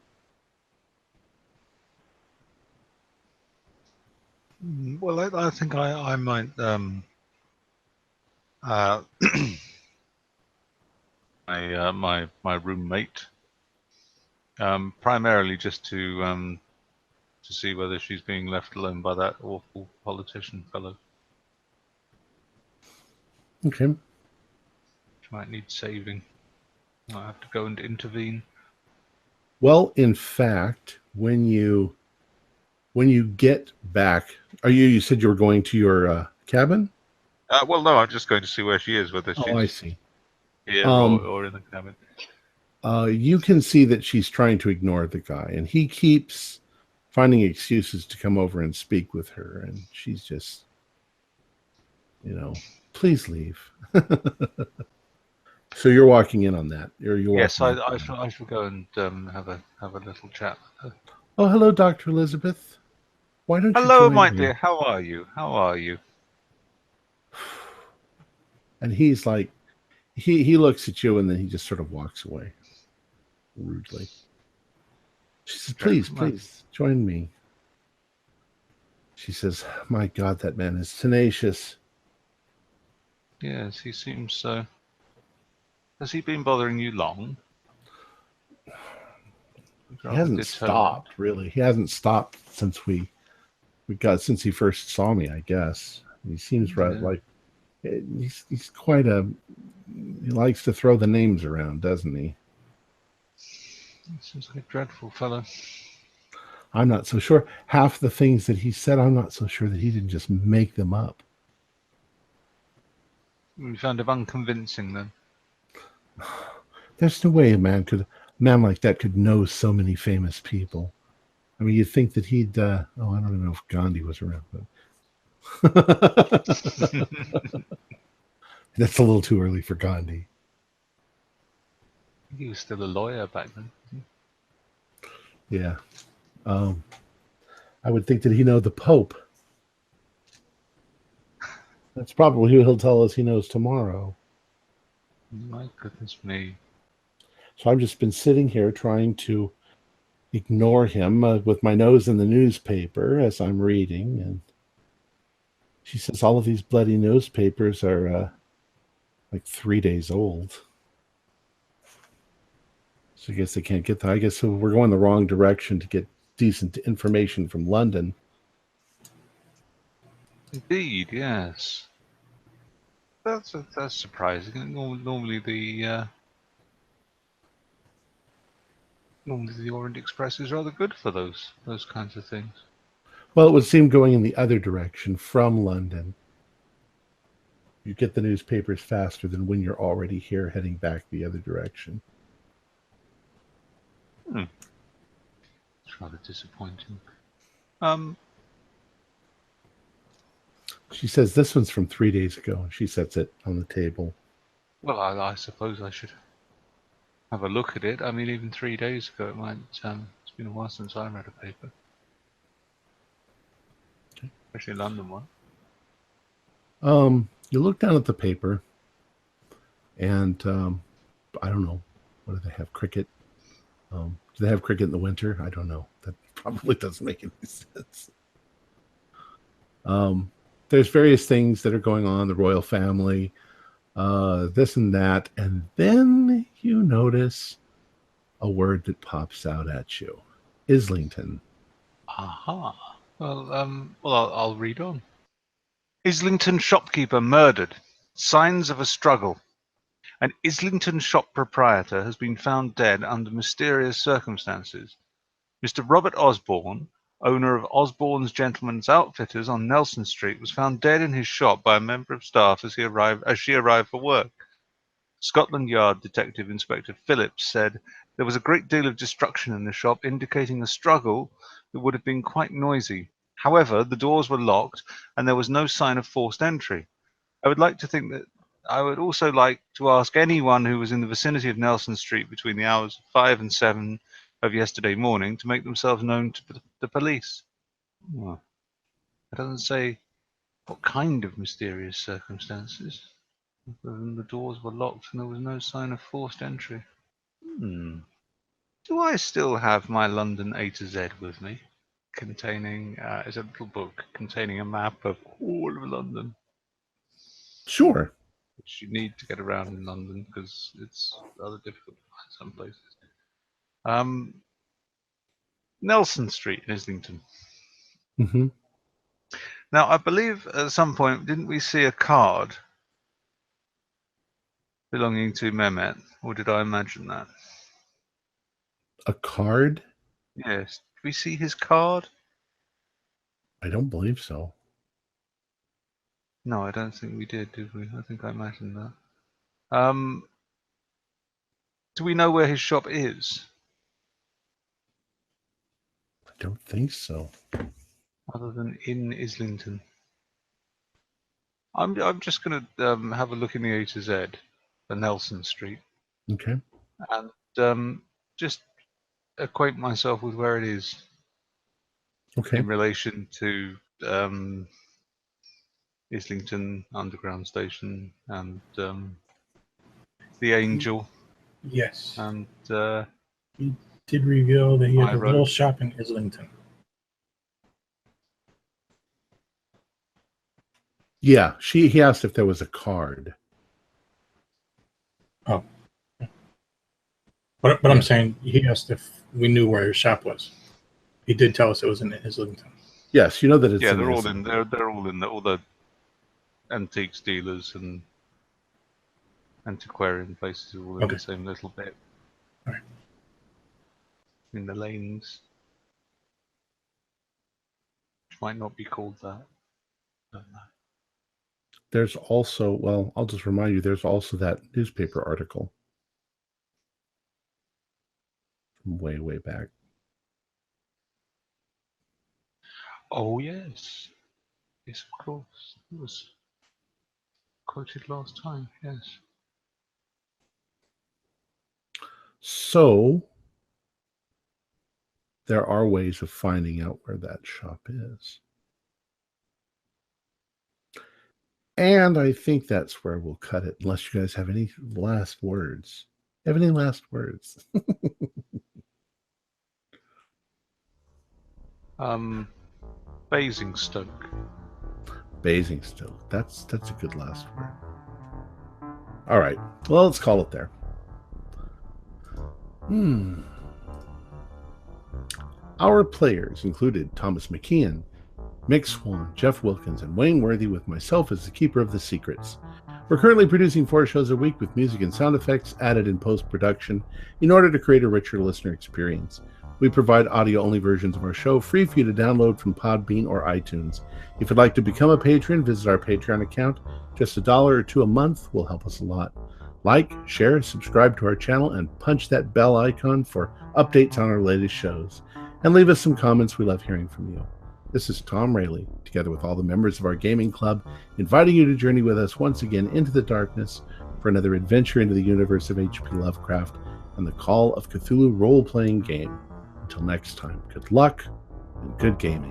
Well, I think I might uh, my roommate, primarily just to see whether she's being left alone by that awful politician fellow.
Okay.
She might need saving. I have to go and intervene.
Well, in fact, when you get back, you said you were going to your cabin?
Well, no, I'm just going to see where she is, whether
Oh, I
she's
see.
here or in the cabin.
You can see that she's trying to ignore the guy, and he keeps finding excuses to come over and speak with her, and she's just, please leave. So you're walking in on that.
Yes, I shall go and have a little chat with her.
Oh, hello, Dr. Elizabeth. Why don't you
Hello,
join
my
me?
dear. How are you? How are you?
And he's like, he looks at you, and then he just sort of walks away rudely. She says, please join me. She says, my God, that man is tenacious.
Yes, he seems so. Has he been bothering you long?
He hasn't stopped, really. He hasn't stopped since since he first saw me, I guess. He seems like he's quite he likes to throw the names around, doesn't he?
He seems like a dreadful fellow.
I'm not so sure. Half the things that he said, I'm not so sure that he didn't just make them up.
You found him unconvincing, then?
There's no way a man like that could know so many famous people. I mean, you'd think that he'd. I don't even know if Gandhi was around, but that's a little too early for Gandhi.
He was still a lawyer back then.
Yeah. I would think that he know the Pope. That's probably who he'll tell us he knows tomorrow.
My goodness me.
So I've just been sitting here trying to ignore him with my nose in the newspaper as I'm reading. And she says all of these bloody newspapers are like 3 days old. So I guess they can't get that. I guess so we're going the wrong direction to get decent information from London.
Indeed, yes. That's surprising. Normally the Orient Express is rather good for those kinds of things.
Well, it would seem going in the other direction from London. You get the newspapers faster than when you're already here heading back the other direction.
It's rather disappointing.
She says this one's from 3 days ago, and she sets it on the table.
Well, I suppose I should have a look at it. I mean, even 3 days ago, it might. It's been a while since I read a paper, especially a London one.
You look down at the paper, and I don't know. What do they have? Cricket? Do they have cricket in the winter? I don't know. That probably doesn't make any sense. There's various things that are going on, the royal family, this and that, and then you notice a word that pops out at you. Islington.
Aha. Well, I'll read on. Islington shopkeeper murdered. Signs of a struggle. An Islington shop proprietor has been found dead under mysterious circumstances. Mr. Robert Osborne, owner of Osborne's Gentlemen's Outfitters on Nelson Street, was found dead in his shop by a member of staff as she arrived for work. Scotland Yard Detective Inspector Phillips said there was a great deal of destruction in the shop, indicating a struggle that would have been quite noisy. However, the doors were locked and there was no sign of forced entry. I would also like to ask anyone who was in the vicinity of Nelson Street between the hours of 5 and 7 of yesterday morning to make themselves known to the police. Well, it doesn't say what kind of mysterious circumstances. The doors were locked and there was no sign of forced entry. Do I still have my London A to Z with me? containing is a little book containing a map of all of London,
Sure.
which you need to get around in London because it's rather difficult to find some places. Nelson Street in Islington.
Hmm.
Now, I believe at some point, didn't we see a card belonging to Mehmet, or did I imagine that?
A card?
Yes. Did we see his card?
I don't believe so.
No, I don't think we did we? I think I imagined that. Do we know where his shop is?
I don't think so.
Other than in Islington. I'm just going to have a look in the A to Z for Nelson Street
Okay.
and just acquaint myself with where it is
Okay.
in relation to Islington Underground Station and the Angel
Yes.
and
He did reveal that he had
I
a
wrote-
little shop in Islington.
Yeah, he asked if there was a card.
Oh. But
Yeah.
I'm saying he asked if we knew where his shop was. He did tell us it was in Islington.
Yes, you know that it's
yeah,
in
they're all
Islington.
they're all in all the antiques dealers and antiquarian places are all in
Okay.
the same little bit.
All right.
In the lanes. Which might not be called that. Don't know.
There's also, well, I'll just remind you, there's also that newspaper article from way, way back.
Oh yes. Yes, of course. It was quoted last time, yes.
So there are ways of finding out where that shop is. And I think that's where we'll cut it, unless you guys have any last words. Have any last words?
Basingstoke.
Basingstoke. That's a good last word. All right. Well, let's call it there. Our players included Thomas McKeon, Mick Swan, Jeff Wilkins, and Wayne Worthy, with myself as the keeper of the secrets. We're currently producing 4 shows a week with music and sound effects added in post-production in order to create a richer listener experience. We provide audio-only versions of our show free for you to download from Podbean or iTunes. If you'd like to become a patron, visit our Patreon account. Just $1 or $2 a month will help us a lot. Like, share, subscribe to our channel, and punch that bell icon for updates on our latest shows. And leave us some comments. We love hearing from you. This is Tom Rayleigh, together with all the members of our gaming club, inviting you to journey with us once again into the darkness for another adventure into the universe of H.P. Lovecraft and the Call of Cthulhu role-playing game. Until next time, good luck and good gaming.